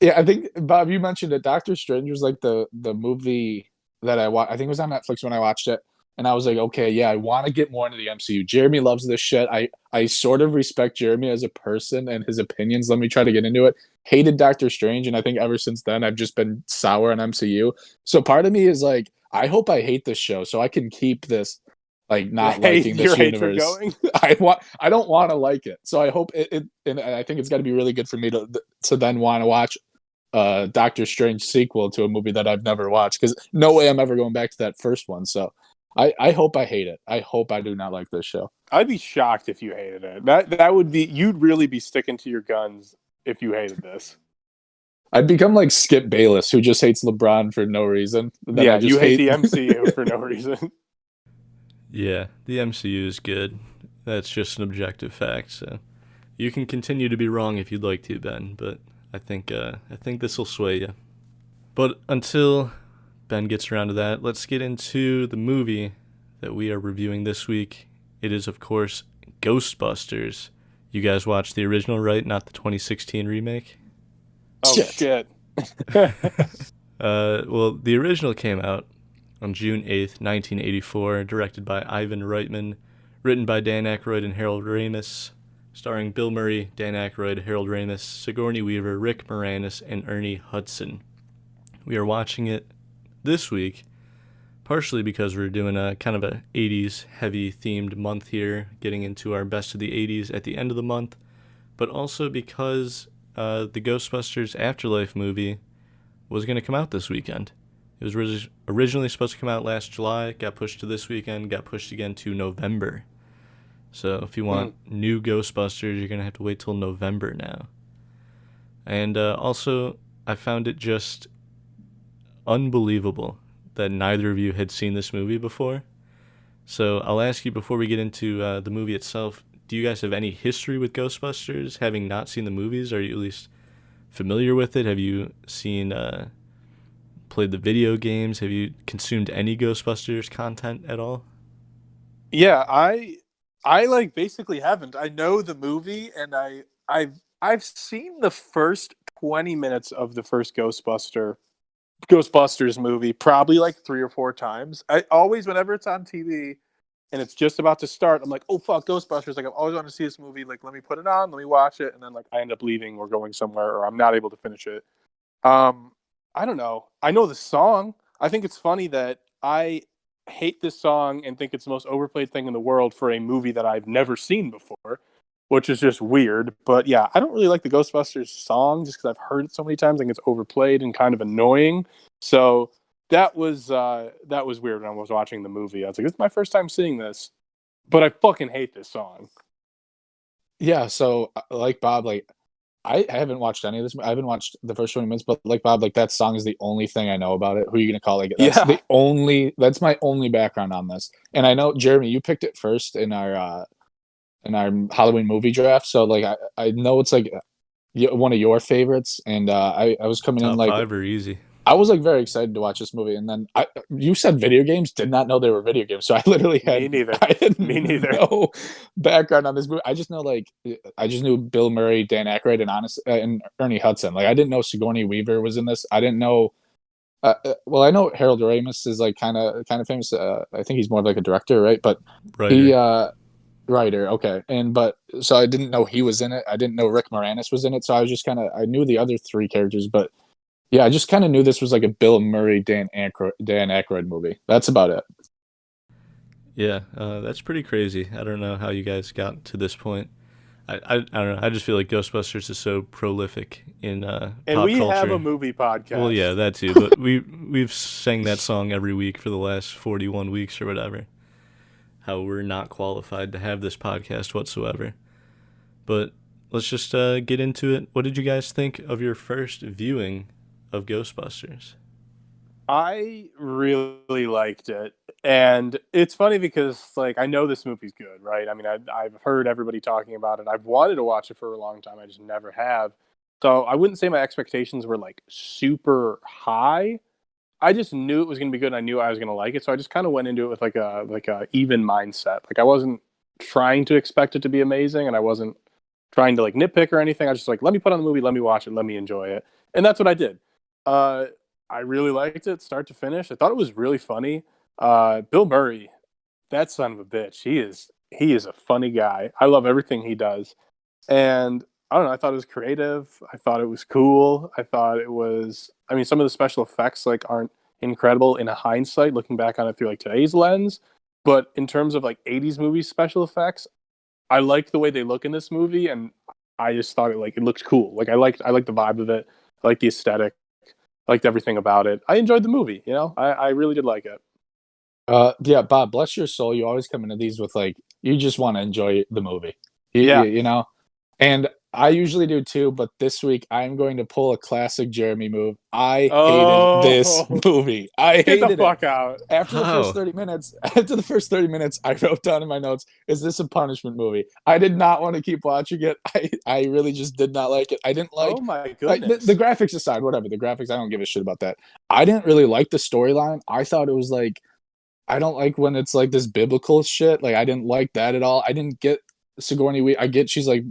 Yeah, I think, Bob, you mentioned that Doctor Strange was like the movie that I watched. I think it was on Netflix when I watched it. And I was like, okay, yeah, I want to get more into the MCU. Jeremy loves this shit. I sort of respect Jeremy as a person and his opinions. Let me try to get into it. Hated Doctor Strange, and I think ever since then, I've just been sour on MCU. So part of me is like, I hope I hate this show so I can keep this, like, not liking this universe. Going? I don't want to like it. So I hope it and I think it's got to be really good for me to then want to watch Doctor Strange sequel to a movie that I've never watched, because no way I'm ever going back to that first one. So I hope I hate it. I hope I do not like this show. I'd be shocked if you hated it. That would be, you'd really be sticking to your guns if you hated this. I'd become like Skip Bayless, who just hates LeBron for no reason. Then Yeah, I just you hate the MCU for no reason. Yeah, the MCU is good. That's just an objective fact. So you can continue to be wrong if you'd like to, Ben. But I think this will sway you. But until Ben gets around to that, let's get into the movie that we are reviewing this week. It is, of course, Ghostbusters. You guys watched the original, right? Not the 2016 remake? Oh, shit. Well, the original came out on June 8th, 1984, directed by Ivan Reitman, written by Dan Aykroyd and Harold Ramis, starring Bill Murray, Dan Aykroyd, Harold Ramis, Sigourney Weaver, Rick Moranis, and Ernie Hudson. We are watching it this week, partially because we're doing a kind of a 80s heavy themed month here, getting into our best of the 80s at the end of the month, but also because the Ghostbusters Afterlife movie was going to come out this weekend. It was originally supposed to come out last July, got pushed to this weekend, got pushed again to November. So if you want new Ghostbusters, you're going to have to wait till November now. And also, I found it just unbelievable that neither of you had seen this movie before. So I'll ask you before we get into the movie itself, do you guys have any history with Ghostbusters, having not seen the movies? Are you at least familiar with it? Have you seen, played the video games? Have you consumed any Ghostbusters content at all? Yeah, I like basically haven't. I know the movie, and I've seen the first 20 minutes of the first Ghostbusters movie probably like 3 or 4 times. I always, whenever it's on TV and it's just about to start, I'm like, oh fuck, Ghostbusters! Like I've always wanted to see this movie. Like let me put it on, let me watch it, and then like I end up leaving or going somewhere, or I'm not able to finish it. I don't know. I know the song. I think it's funny that I hate this song and think it's the most overplayed thing in the world for a movie that I've never seen before, which is just weird. But yeah, I don't really like the Ghostbusters song just because I've heard it so many times. I think it's overplayed and kind of annoying. So that was weird when I was watching the movie. I was like, this is my first time seeing this, but I fucking hate this song. Yeah, so like Bob, like I haven't watched any of this. I haven't watched the first 20 minutes, but like Bob, like that song is the only thing I know about it. Who are you gonna call? Like that's my only background on this. And I know Jeremy, you picked it first in our Halloween movie draft. So like I know it's like one of your favorites, and I was coming in Top like 5 are easy. I was like very excited to watch this movie, and then you said video games. Did not know they were video games, so I literally had Me neither. I had Me neither. no background on this movie. I just knew Bill Murray, Dan Aykroyd, and Ernie Hudson. Like I didn't know Sigourney Weaver was in this. I didn't know. Well, I know Harold Ramis is like kind of famous. I think he's more of like a director, right? But Writer. Writer, okay. So I didn't know he was in it. I didn't know Rick Moranis was in it. So I was just I knew the other 3 characters, but. Yeah, I just kind of knew this was like a Bill Murray, Dan Aykroyd movie. That's about it. Yeah, that's pretty crazy. I don't know how you guys got to this point. I don't know. I just feel like Ghostbusters is so prolific in and pop we culture. have a movie podcast. Well, yeah, that too. But we've sang that song every week for the last 41 weeks or whatever. How we're not qualified to have this podcast whatsoever. But let's just get into it. What did you guys think of your first viewing of Ghostbusters? I really liked it, and it's funny because like I know this movie's good, right? I mean, I've heard everybody talking about it. I've wanted to watch it for a long time. I just never have. So I wouldn't say my expectations were like super high. I just knew it was going to be good. And I knew I was going to like it, so I just kind of went into it with like a even mindset. Like I wasn't trying to expect it to be amazing, and I wasn't trying to like nitpick or anything. I was just like, let me put on the movie, let me watch it, let me enjoy it, and that's what I did. I really liked it, start to finish. I thought it was really funny. Bill Murray, that son of a bitch, he is a funny guy. I love everything he does, and I don't know. I thought it was creative. I thought it was cool. I thought it was. I mean, some of the special effects like aren't incredible in hindsight, looking back on it through like today's lens. But in terms of like 80s movie special effects, I liked the way they look in this movie, and I just thought it looked cool. Like I liked the vibe of it. I liked the aesthetic. I liked everything about it. I enjoyed the movie. You know, I really did like it. Yeah, Bob, bless your soul. You always come into these with like you just want to enjoy the movie. You know, and I usually do too, but this week I'm going to pull a classic Jeremy move. I Oh. hated this movie. I Get the hated fuck it. out. After the first 30 minutes, I wrote down in my notes, is this a punishment movie? I did not want to keep watching it. I really just did not like it. I didn't like Oh my like, goodness. the graphics aside, whatever. The graphics, I don't give a shit about that. I didn't really like the storyline. I thought it was like, I don't like when it's like this biblical shit. Like, I didn't like that at all. I didn't get Sigourney Weaver. I get she's like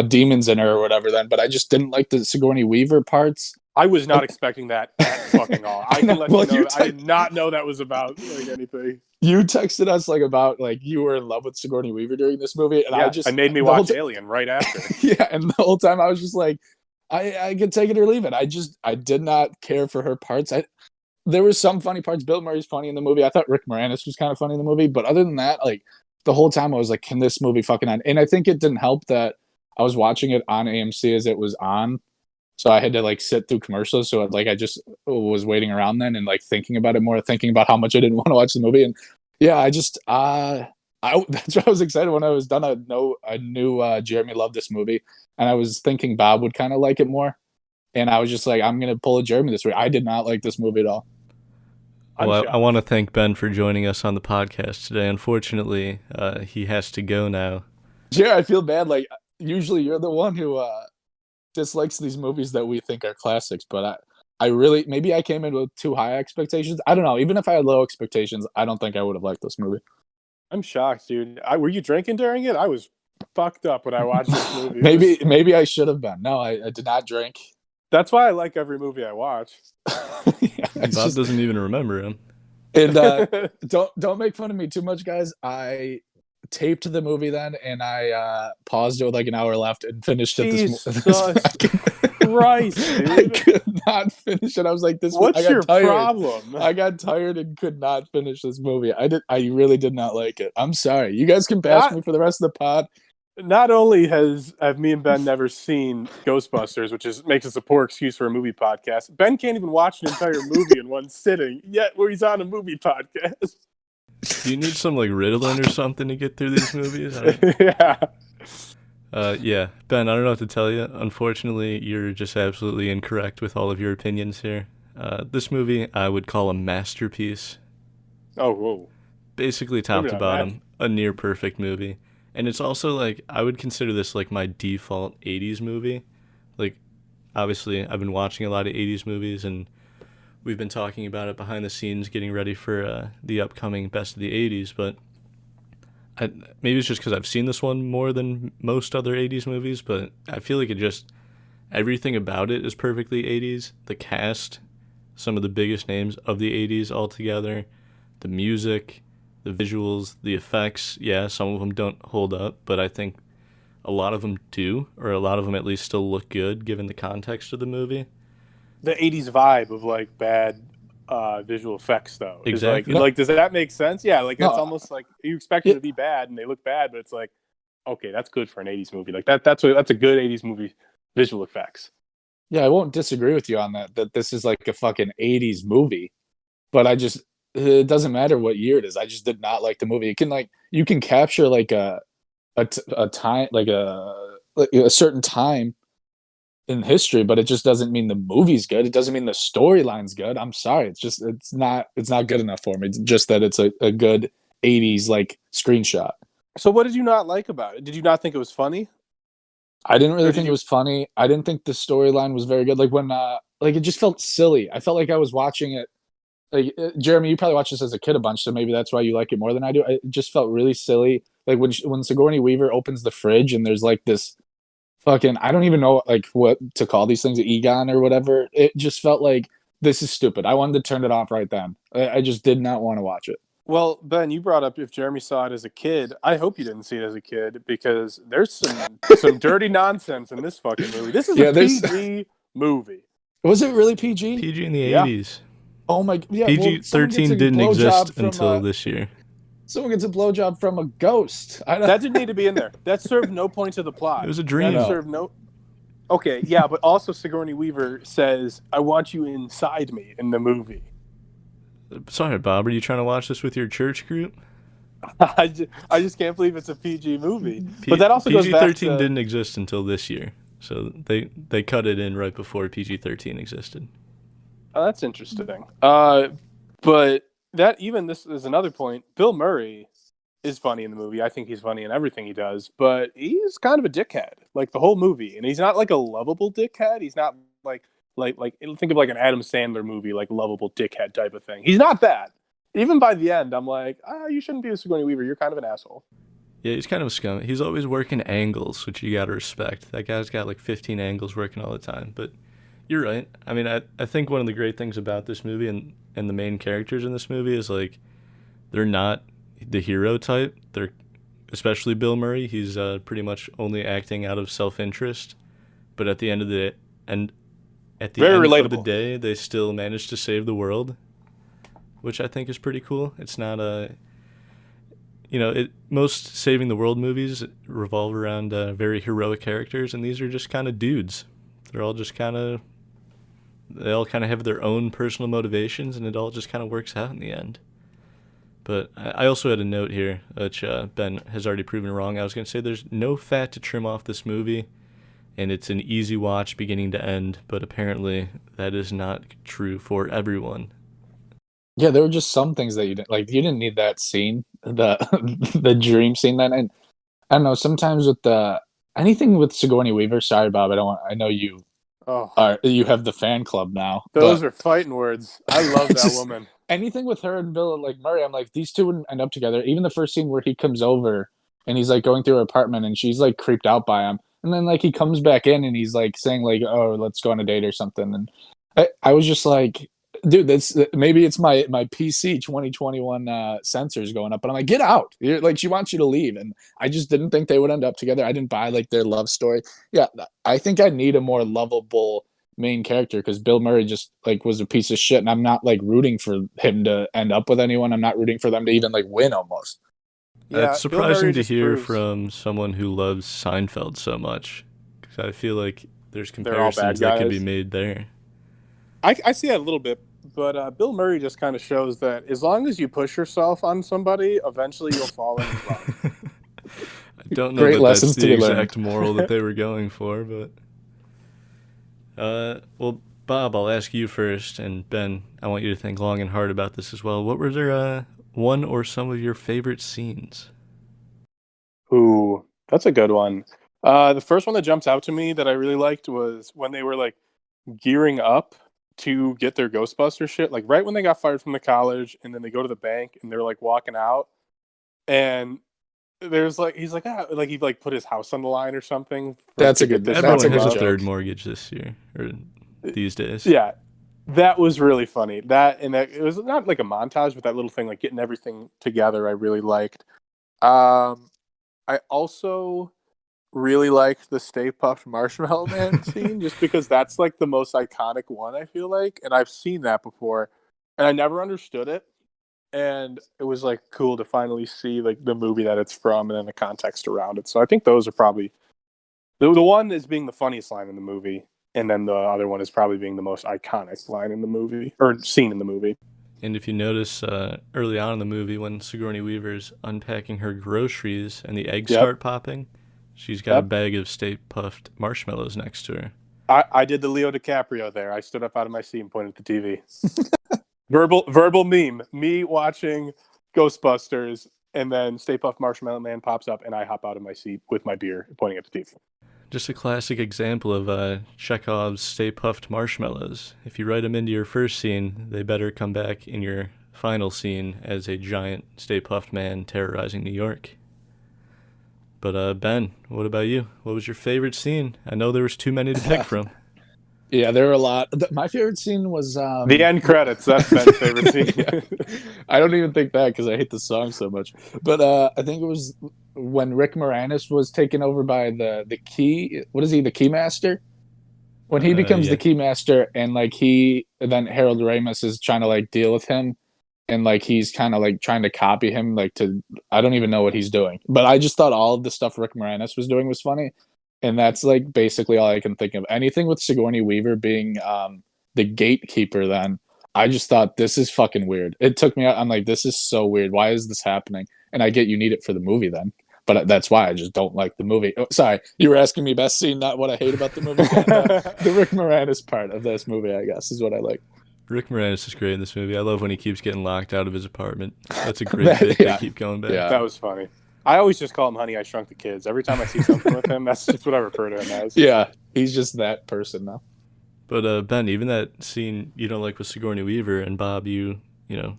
demons in her or whatever then, but I just didn't like the Sigourney Weaver parts. I was not expecting that at fucking all. I can let Well, you know. I did not know that was about like anything. You texted us like about like you were in love with Sigourney Weaver during this movie, and Yeah, I made me watch Alien right after. Yeah, and the whole time I was just like, I could take it or leave it. I did not care for her parts. There were some funny parts. Bill Murray's funny in the movie. I thought Rick Moranis was kind of funny in the movie, but other than that, like the whole time I was like, can this movie fucking end? And I think it didn't help that I was watching it on AMC as it was on. So I had to like sit through commercials. So like I just was waiting around then and like thinking about it more, thinking about how much I didn't want to watch the movie. And yeah, I just that's why I was excited when I was done. I knew Jeremy loved this movie, and I was thinking Bob would kind of like it more. And I was just like, I'm gonna pull a Jeremy this week. I did not like this movie at all. Well, I want to thank Ben for joining us on the podcast today. Unfortunately, he has to go now. Yeah, I feel bad. Like usually you're the one who dislikes these movies that we think are classics, but I really, maybe I came in with too high expectations. I don't know. Even if I had low expectations, I don't think I would have liked this movie. I'm shocked, dude. Were you drinking during it? I was fucked up when I watched this movie. Maybe I should have been. No, I did not drink. That's why I like every movie I watch. Bob doesn't even remember him. And don't make fun of me too much, guys. I taped the movie then, and I paused it with like an hour left and finished it. Jesus Christ, dude. I could not finish it. I was like, What's your problem? I got tired and could not finish this movie. I really did not like it. I'm sorry. You guys can bash me for the rest of the pod. Not only have me and Ben never seen Ghostbusters, which makes us a poor excuse for a movie podcast, Ben can't even watch an entire movie in one sitting, yet where he's on a movie podcast. Do you need some like Ritalin or something to get through these movies? Yeah. Yeah, Ben, I don't know what to tell you. Unfortunately, you're just absolutely incorrect with all of your opinions here. This movie I would call a masterpiece. Oh, whoa. Basically, top to bottom, a near perfect movie. And it's also like, I would consider this like my default 80s movie. Like, obviously, I've been watching a lot of 80s movies, and we've been talking about it behind the scenes, getting ready for the upcoming Best of the 80s, but maybe it's just because I've seen this one more than most other 80s movies, but I feel like everything about it is perfectly 80s. The cast, some of the biggest names of the 80s altogether, the music, the visuals, the effects. Yeah, some of them don't hold up, but I think a lot of them do, or a lot of them at least still look good given the context of the movie. The 80s vibe of like bad visual effects, though. Exactly. Like, does that make sense? Yeah, like No. it's almost like you expect them to be bad and they look bad, but it's like, okay, that's good for an 80s movie. Like that's a good 80s movie visual effects. Yeah, I won't disagree with you on that this is like a fucking 80s movie. But it doesn't matter what year it is. I just did not like the movie. You can capture like a time, like a certain time in history, but it just doesn't mean the movie's good. It doesn't mean the storyline's good. I'm sorry. It's not good enough for me. It's just that it's a good 80s like screenshot. So what did you not like about it? Did you not think it was funny? I didn't really think it was funny. I didn't think the storyline was very good. Like when like it just felt silly. I felt like I was watching it. Like Jeremy, you probably watched this as a kid a bunch, so maybe that's why you like it more than I do. It just felt really silly. Like when Sigourney Weaver opens the fridge and there's like this fucking, I don't even know like what to call these things, Egon or whatever. It just felt like this is stupid. I wanted to turn it off right then. I just did not want to watch it. Well, Ben, you brought up if Jeremy saw it as a kid. I hope you didn't see it as a kid because there's some dirty nonsense in this fucking movie. This is a PG movie. Was it really PG? PG in the 80s. Oh my, yeah. PG-13 didn't exist until this year. Someone gets a blowjob from a ghost. That didn't need to be in there. That served no point to the plot. It was a dream. That served no. Okay, yeah, but also Sigourney Weaver says, "I want you inside me" in the movie. Sorry, Bob. Are you trying to watch this with your church group? I just can't believe it's a PG movie. But that also goes back PG-13 to didn't exist until this year, so they cut it in right before PG-13 existed. Oh, that's interesting. But this is another point. Bill Murray is funny in the movie. I think he's funny in everything he does, but he's kind of a dickhead, like the whole movie. And he's not like a lovable dickhead. He's not like think of like an Adam Sandler movie, like lovable dickhead type of thing. He's not that. Even by the end, I'm like, you shouldn't be a Sigourney Weaver. You're kind of an asshole. Yeah, he's kind of a scum. He's always working angles, which you gotta respect. That guy's got like 15 angles working all the time. But you're right. I mean, I think one of the great things about this movie and the main characters in this movie is like they're not the hero type. They're especially Bill Murray. He's pretty much only acting out of self-interest. But at the end of the end of the day, they still manage to save the world, which I think is pretty cool. It's not most saving the world movies revolve around very heroic characters, and these are just kind of dudes. They all kind of have their own personal motivations, and it all just kind of works out in the end. But I also had a note here, which Ben has already proven wrong. I was going to say there's no fat to trim off this movie, and it's an easy watch beginning to end, but apparently that is not true for everyone. Yeah, there were just some things that you didn't like. You didn't need that scene, the the dream scene. And I don't know. Sometimes with anything with Sigourney Weaver. Sorry, Bob. I know you. You have the fan club now. Those are fighting words. I love that woman. Anything with her and Bill like Murray, I'm like, these two wouldn't end up together. Even the first scene where he comes over and he's like going through her apartment and she's like creeped out by him, and then like he comes back in and he's like saying like, "Oh, let's go on a date" or something. And I was just like, dude, maybe it's my PC 2021 sensors going up, but I'm like, get out! Like, she wants you to leave, and I just didn't think they would end up together. I didn't buy like their love story. Yeah, I think I need a more lovable main character because Bill Murray just like was a piece of shit, and I'm not like rooting for him to end up with anyone. I'm not rooting for them to even like win almost. Yeah, it's surprising to hear from someone who loves Seinfeld so much, because I feel like there's comparisons that can be made there. I see that a little bit, but Bill Murray just kind of shows that as long as you push yourself on somebody, eventually you'll fall in love. I don't know that that's the exact moral that they were going for, but... well, Bob, I'll ask you first, and Ben, I want you to think long and hard about this as well. What were there one or some of your favorite scenes? Ooh, that's a good one. The first one that jumps out to me that I really liked was when they were like gearing up to get their Ghostbusters shit, like right when they got fired from the college, and then they go to the bank and they're like walking out, and there's like he's like like he like put his house on the line or something. That's a good. Everyone has a third mortgage this year or these days. Yeah, that was really funny. That it was not like a montage, but that little thing like getting everything together, I really liked. I also really liked the Stay Puft Marshmallow Man scene, just because that's like the most iconic one, I feel like, and I've seen that before, and I never understood it, and it was like cool to finally see like the movie that it's from and then the context around it. So I think those are probably the one is being the funniest line in the movie, and then the other one is probably being the most iconic line in the movie or scene in the movie. And if you notice early on in the movie when Sigourney Weaver's unpacking her groceries and the eggs start popping, she's got a bag of Stay Puft marshmallows next to her. I did the Leo DiCaprio there. I stood up out of my seat and pointed at the TV. verbal meme. Me watching Ghostbusters, and then Stay Puft Marshmallow Man pops up, and I hop out of my seat with my beer, pointing at the TV. Just a classic example of Chekhov's Stay Puft Marshmallows. If you write them into your first scene, they better come back in your final scene as a giant Stay Puft Man terrorizing New York. But Ben, what about you? What was your favorite scene? I know there was too many to pick from. Yeah, there were a lot. My favorite scene was the end credits. That's Ben's favorite scene. I don't even think that because I hate the song so much. But I think it was when Rick Moranis was taken over by the key. What is he? The Keymaster. When he becomes the Keymaster, and like then Harold Ramis is trying to like deal with him, and like he's kind of like trying to copy him. Like I don't even know what he's doing. But I just thought all of the stuff Rick Moranis was doing was funny. And that's like basically all I can think of. Anything with Sigourney Weaver being the gatekeeper, then I just thought this is fucking weird. It took me out. I'm like, this is so weird. Why is this happening? and I get you need it for the movie then. But that's why I just don't like the movie. Oh, sorry, you were asking me best scene, not what I hate about the movie. The Rick Moranis part of this movie, I guess, is what I like. Rick Moranis is great in this movie. I love when he keeps getting locked out of his apartment. That's a great bit. They keep going back. Yeah. That was funny. I always just call him Honey, I Shrunk the Kids. Every time I see something with him, that's just what I refer to him as. Yeah, he's just that person now. But Ben, even that scene you don't like with Sigourney Weaver and Bob, you know,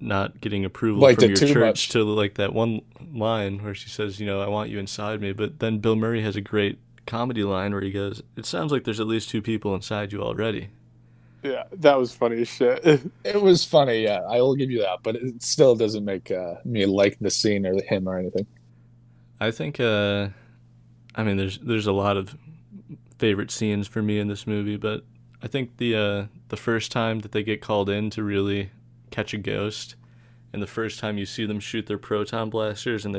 not getting approval Liked from it your too church much. to like that one line where she says, I want you inside me. But then Bill Murray has a great comedy line where he goes, "It sounds like there's at least 2 people inside you already." Yeah, that was funny as shit. It was funny, yeah. I will give you that, but it still doesn't make me like the scene or him or anything. I think, there's a lot of favorite scenes for me in this movie, but I think the first time that they get called in to really catch a ghost, and the first time you see them shoot their proton blasters, and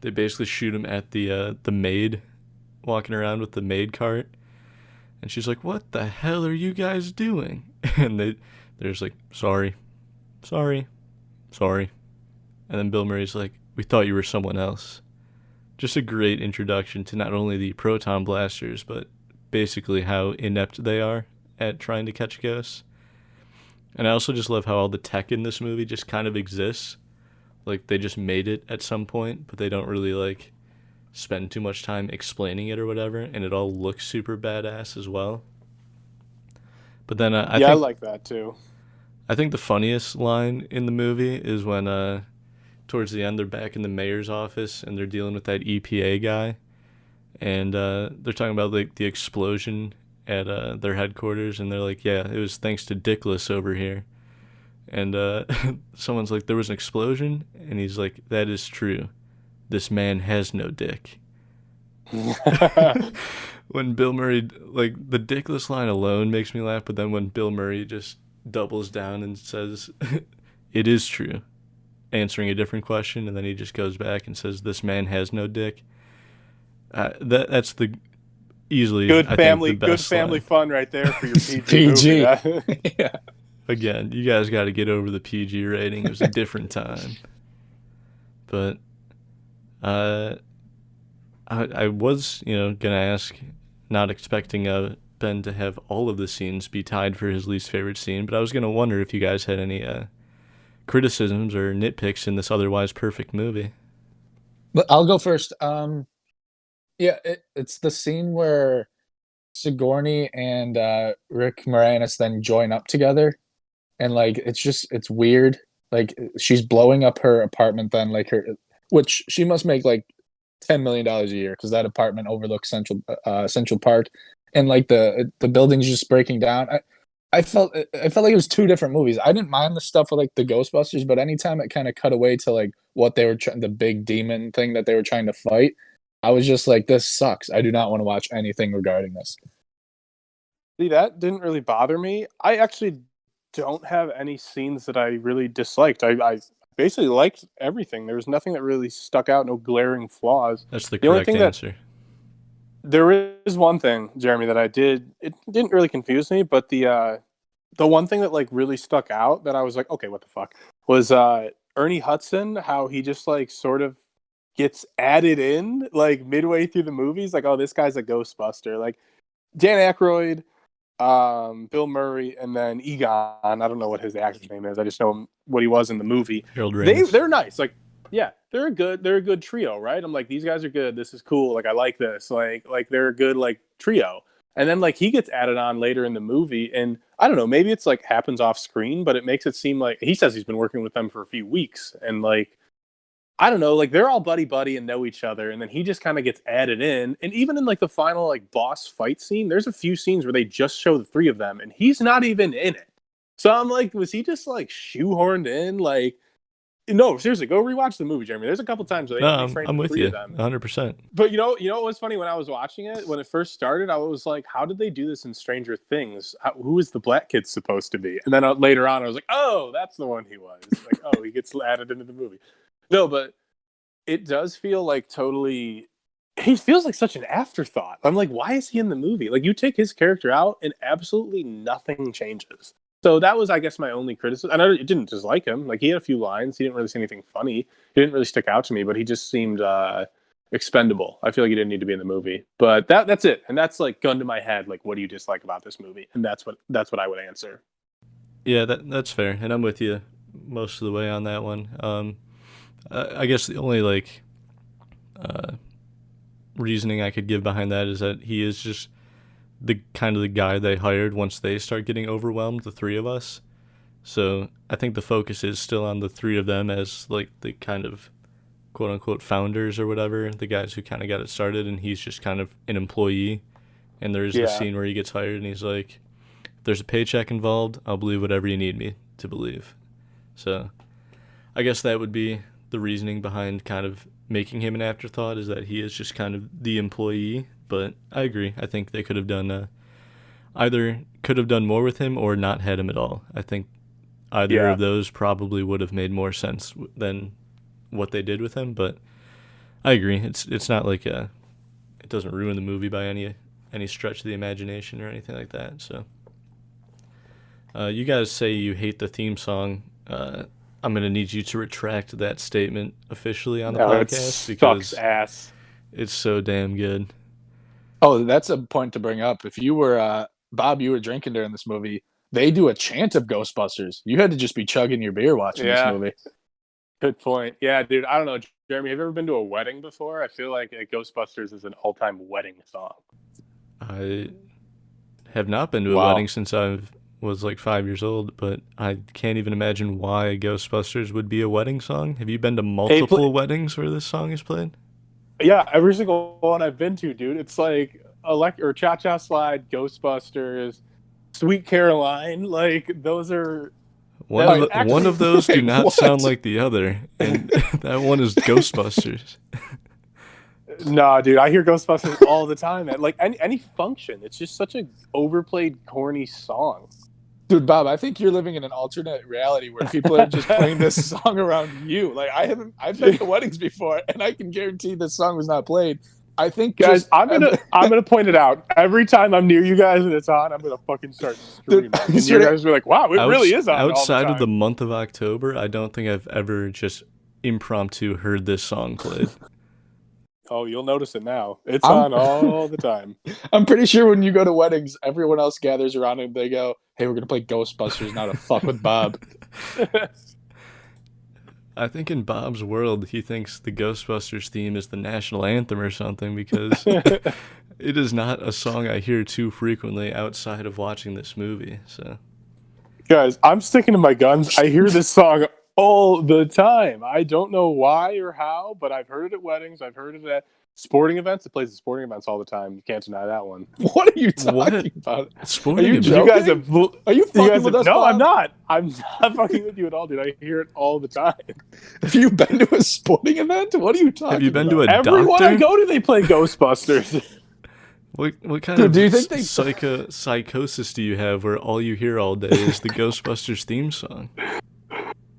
they basically shoot them at the maid walking around with the maid cart, and she's like, "What the hell are you guys doing?" And they're just like, sorry, and then Bill Murray's like, "We thought you were someone else." Just a great introduction to not only the proton blasters, but basically how inept they are at trying to catch ghosts. And I also just love how all the tech in this movie just kind of exists. Like, they just made it at some point, but they don't really, like, spend too much time explaining it or whatever, and it all looks super badass as well. But then I think, I like that too. I think the funniest line in the movie is when towards the end they're back in the mayor's office and they're dealing with that EPA guy, and they're talking about like the explosion at their headquarters, and they're like, "Yeah, it was thanks to Dickless over here." And someone's like, "There was an explosion?" And he's like, "That is true. This man has no dick." When Bill Murray, like, the Dickless line alone makes me laugh, but then when Bill Murray just doubles down and says, "It is true," answering a different question, and then he just goes back and says, "This man has no dick." That's the easily Good I family, think, the good best family line. fun right there for your PG. PG. movie. Yeah. Again, you guys got to get over the PG rating. It was a different time. But I was, gonna ask, not expecting Ben to have all of the scenes be tied for his least favorite scene, but I was gonna wonder if you guys had any criticisms or nitpicks in this otherwise perfect movie. But I'll go first. Yeah, it's the scene where Sigourney and Rick Moranis then join up together, and like it's weird. Like, she's blowing up her apartment then, like which she must make like $10 million a year because that apartment overlooks Central Park, and like the building's just breaking down. I felt like it was 2 different movies. I didn't mind the stuff with like the Ghostbusters, but anytime it kind of cut away to like what they were the big demon thing that they were trying to fight, I was just like, this sucks. I do not want to watch anything regarding this. See, that didn't really bother me. I actually don't have any scenes that I really disliked. I basically liked everything. There was nothing that really stuck out, no glaring flaws. That's the only correct thing answer. There is one thing, Jeremy, that I did. It didn't really confuse me, but the one thing that like really stuck out that I was like, okay, what the fuck, was Ernie Hudson. How he just like sort of gets added in like midway through the movies. Like, oh, this guy's a Ghostbuster. Like Dan Aykroyd, Bill Murray, and then Egon. I don't know what his actor's name is. I just know what he was in the movie. Harold Ramis. They're nice. Like, yeah, they're a good trio, right? I'm like, these guys are good. This is cool. Like, I like this. Like they're a good like trio. And then like he gets added on later in the movie, and I don't know, maybe it's like happens off screen, but it makes it seem like he says he's been working with them for a few weeks, and like, I don't know, like they're all buddy and know each other, and then he just kind of gets added in. And even in like the final like boss fight scene, there's a few scenes where they just show the 3 of them, and he's not even in it. So I'm like, was he just like shoehorned in? Like, no, seriously, go rewatch the movie, Jeremy. There's a couple times where they I'm with 3 you, of them. 100%. But you know what was funny when I was watching it, when it first started, I was like, how did they do this in Stranger Things? Who is the black kid supposed to be? And then later on, I was like, oh, that's the one he was. Like, oh, he gets added into the movie. No, but it does feel like totally, he feels like such an afterthought. I'm like, why is he in the movie? Like, you take his character out and absolutely nothing changes. So that was, I guess, my only criticism. And I didn't dislike him. Like, he had a few lines. He didn't really say anything funny. He didn't really stick out to me, but he just seemed expendable. I feel like he didn't need to be in the movie. But that's it. And that's like gun to my head. Like, what do you dislike about this movie? And that's what I would answer. Yeah, that's fair, and I'm with you most of the way on that one. I guess the only like reasoning I could give behind that is that he is just the kind of the guy they hired once they start getting overwhelmed, the three of us. So I think the focus is still on the three of them as like the kind of quote unquote founders or whatever, the guys who kind of got it started, and he's just kind of an employee. And there's the scene where he gets hired and he's like, if there's a paycheck involved, I'll believe whatever you need me to believe. So I guess that would be the reasoning behind kind of making him an afterthought, is that he is just kind of the employee. But I agree. I think they could have done either could have done more with him or not had him at all. I think either of those probably would have made more sense than what they did with him. But I agree. It's not like it doesn't ruin the movie by any stretch of the imagination or anything like that. So you guys say you hate the theme song. I'm going to need you to retract that statement officially on the podcast because sucks ass. It's so damn good. Oh, that's a point to bring up. If you were Bob, you were drinking during this movie, they do a chant of Ghostbusters. You had to just be chugging your beer watching this movie. Good point. Yeah, dude, I don't know. Jeremy, have you ever been to a wedding before? I feel like Ghostbusters is an all-time wedding song. I have not been to a wedding since I was like 5 years old, but I can't even imagine why Ghostbusters would be a wedding song. Have you been to multiple weddings where this song is played? Yeah, every single one I've been to, dude. It's like or Cha-Cha Slide, Ghostbusters, Sweet Caroline. Like, those are... One of those do not sound like the other, and that one is Ghostbusters. Nah, dude, I hear Ghostbusters all the time. Like, any function. It's just such a overplayed, corny song. Dude, Bob, I think you're living in an alternate reality where people are just playing this song around you. Like, I've been to weddings before, and I can guarantee this song was not played. I think, guys, I'm gonna point it out every time I'm near you guys and it's on. I'm gonna fucking start screaming. And you guys are like, "Wow, it really is on." Outside of the month of October, I don't think I've ever just impromptu heard this song played. Oh, you'll notice it now. It's on all the time. I'm pretty sure when you go to weddings, everyone else gathers around and they go, "Hey, we're gonna play Ghostbusters now to fuck with Bob." I think in Bob's world, he thinks the Ghostbusters theme is the national anthem or something, because it is not a song I hear too frequently outside of watching this movie. So, guys, I'm sticking to my guns. I hear this song all the time. I don't know why or how, but I've heard it at weddings. I've heard it at sporting events. It plays at sporting events all the time. You can't deny that one. What are you talking about? Sporting events? You guys have, are you fucking with us? No, Bob? I'm not. I'm not fucking with you at all, dude. I hear it all the time. Have you been to a sporting event? What are you talking about? Have you been to a Everyone doctor? I go to, they play Ghostbusters. What kind of psychosis do you have where all you hear all day is the Ghostbusters theme song?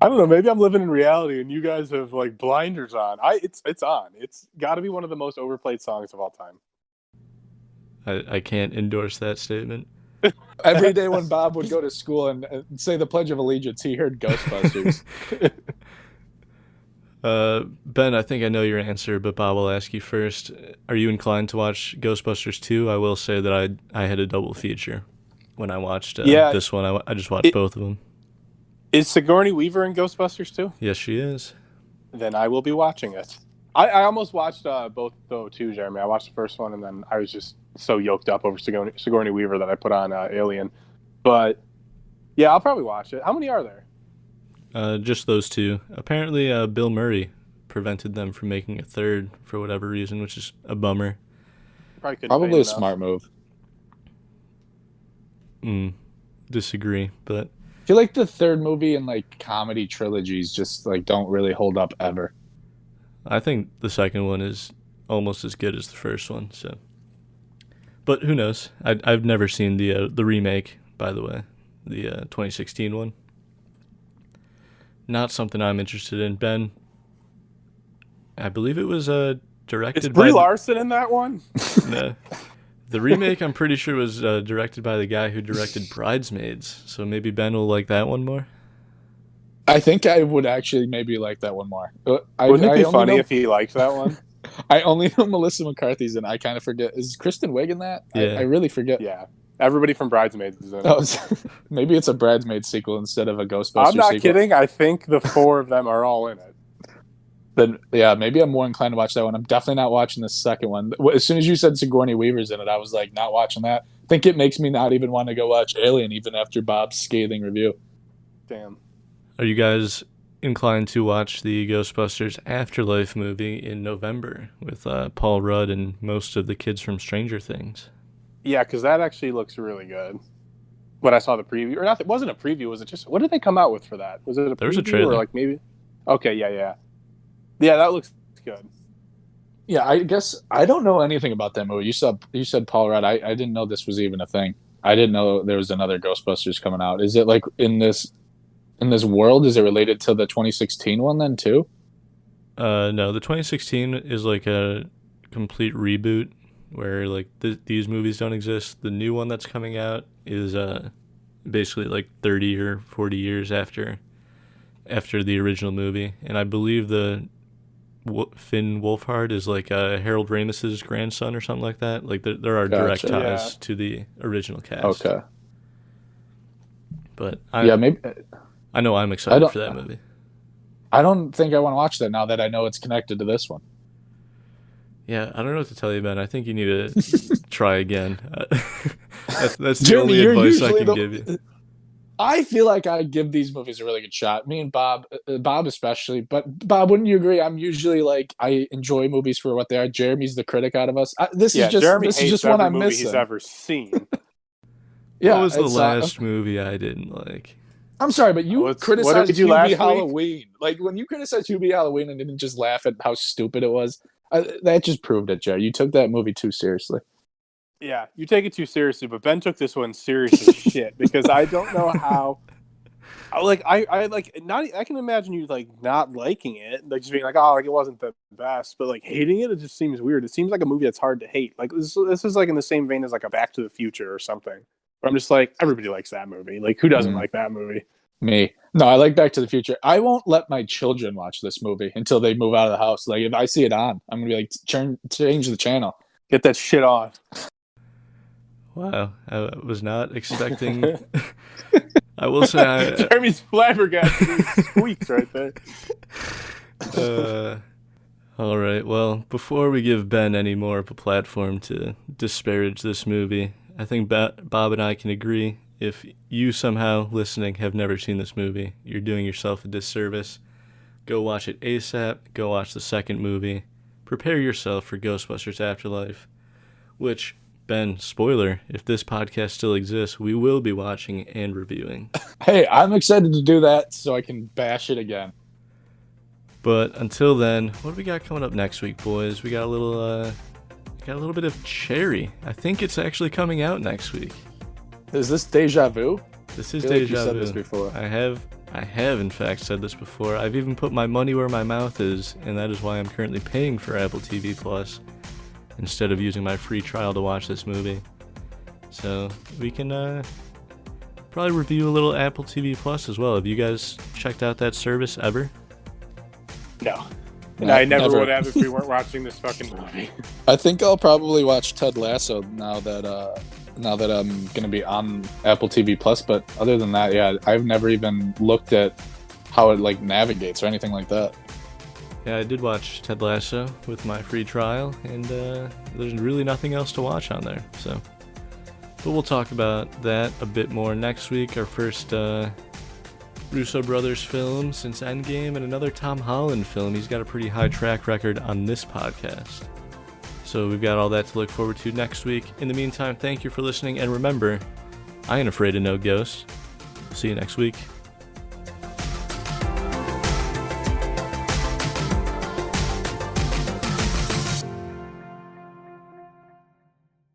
I don't know. Maybe I'm living in reality, and you guys have like blinders on. It's on. It's got to be one of the most overplayed songs of all time. I can't endorse that statement. Every day when Bob would go to school and say the Pledge of Allegiance, he heard Ghostbusters. Ben, I think I know your answer, but Bob will ask you first. Are you inclined to watch Ghostbusters 2? I will say that I had a double feature when I watched this one. I just watched both of them. Is Sigourney Weaver in Ghostbusters 2? Yes, she is. Then I will be watching it. I almost watched both, though, too, Jeremy. I watched the first one, and then I was just so yoked up over Sigourney Weaver that I put on Alien. But, yeah, I'll probably watch it. How many are there? Just those two. Apparently, Bill Murray prevented them from making a third for whatever reason, which is a bummer. Probably a smart move. Disagree, but... I feel like the third movie in like comedy trilogies just like don't really hold up ever. I think the second one is almost as good as the first one. So, but who knows? I've never seen the remake, by the way, the 2016 one. Not something I'm interested in. Ben, I believe it was directed. Is Brie Larson in that one? No, The remake, I'm pretty sure, was directed by the guy who directed Bridesmaids, so maybe Ben will like that one more. I think I would actually maybe like that one more. Wouldn't it be funny if he liked that one? I only know Melissa McCarthy's, and I kind of forget. Is Kristen Wiig in that? Yeah. I really forget. Yeah. Everybody from Bridesmaids is in it. Oh, maybe it's a Bridesmaid sequel instead of a Ghostbusters I'm not sequel. kidding. I think the 4 of them are all in it. Then, yeah, maybe I'm more inclined to watch that one. I'm definitely not watching the second one. As soon as you said Sigourney Weaver's in it, I was like, not watching that. I think it makes me not even want to go watch Alien, even after Bob's scathing review. Damn. Are you guys inclined to watch the Ghostbusters Afterlife movie in November with Paul Rudd and most of the kids from Stranger Things? Yeah, because that actually looks really good. When I saw the preview, or not, it wasn't a preview. Was it just, what did they come out with for that? Was it a There was a preview trailer. or like maybe? Okay, yeah. Yeah, that looks good. Yeah, I guess I don't know anything about that movie. You said Paul Rudd. I didn't know this was even a thing. I didn't know there was another Ghostbusters coming out. Is it like in this world? Is it related to the 2016 one then too? No, the 2016 is like a complete reboot where like these movies don't exist. The new one that's coming out is basically like 30 or 40 years after the original movie, and I believe the Finn Wolfhard is like Harold Ramis's grandson or something like that. Like there are direct Gotcha. ties to the original cast. Okay. But Maybe I know I'm excited for that movie. I don't think I want to watch that now that I know it's connected to this one. Yeah, I don't know what to tell you, Ben. I think you need to try again. That's the Jeremy, only you're advice I usually can give you. I feel like I give these movies a really good shot. Me and Bob especially. But Bob, wouldn't you agree? I'm usually like, I enjoy movies for what they are. Jeremy's the critic out of us. Jeremy hates just every one I'm movie missing. he's ever seen. Yeah, What was the it's, last movie I didn't like? I'm sorry, but you what criticized did you last Hubie week? Halloween. Like when you criticized Hubie Halloween and didn't just laugh at how stupid it was, that just proved it, Jerry. You took that movie too seriously. Yeah, you take it too seriously, but Ben took this one serious as shit because I don't know how. I can imagine you like not liking it, like just being like, oh, like it wasn't the best, but like hating it, it just seems weird. It seems like a movie that's hard to hate. Like this is like in the same vein as like a Back to the Future or something. Where I'm just like, everybody likes that movie. Like who doesn't like that movie? Me. No, I like Back to the Future. I won't let my children watch this movie until they move out of the house. Like if I see it on, I'm gonna be like, change the channel. Get that shit on. Wow, I was not expecting. I will say, Jeremy's flabbergasted. He squeaks right there. All right. Well, before we give Ben any more of a platform to disparage this movie, I think Bob and I can agree. If you somehow listening have never seen this movie, you're doing yourself a disservice. Go watch it ASAP. Go watch the second movie. Prepare yourself for Ghostbusters Afterlife, which, Ben, spoiler, if this podcast still exists, we will be watching and reviewing. Hey, I'm excited to do that so I can bash it again. But until then, what do we got coming up next week, boys? We got a little bit of Cherry. I think it's actually coming out next week. Is this deja vu? This is I feel like deja you said vu. this before. I have in fact said this before. I've even put my money where my mouth is, and that is why I'm currently paying for Apple TV Plus instead of using my free trial to watch this movie. So we can probably review a little Apple TV Plus as well. Have you guys checked out that service ever? No. No, I never never. would have if we weren't watching this fucking movie. I think I'll probably watch Ted Lasso now that I'm gonna be on Apple TV Plus. But other than that, yeah, I've never even looked at how it like navigates or anything like that. Yeah, I did watch Ted Lasso with my free trial, and there's really nothing else to watch on there. So, but we'll talk about that a bit more next week. Our first Russo brothers film since Endgame, and another Tom Holland film. He's got a pretty high track record on this podcast. So we've got all that to look forward to next week. In the meantime, thank you for listening, and remember, I ain't afraid of no ghosts. See you next week.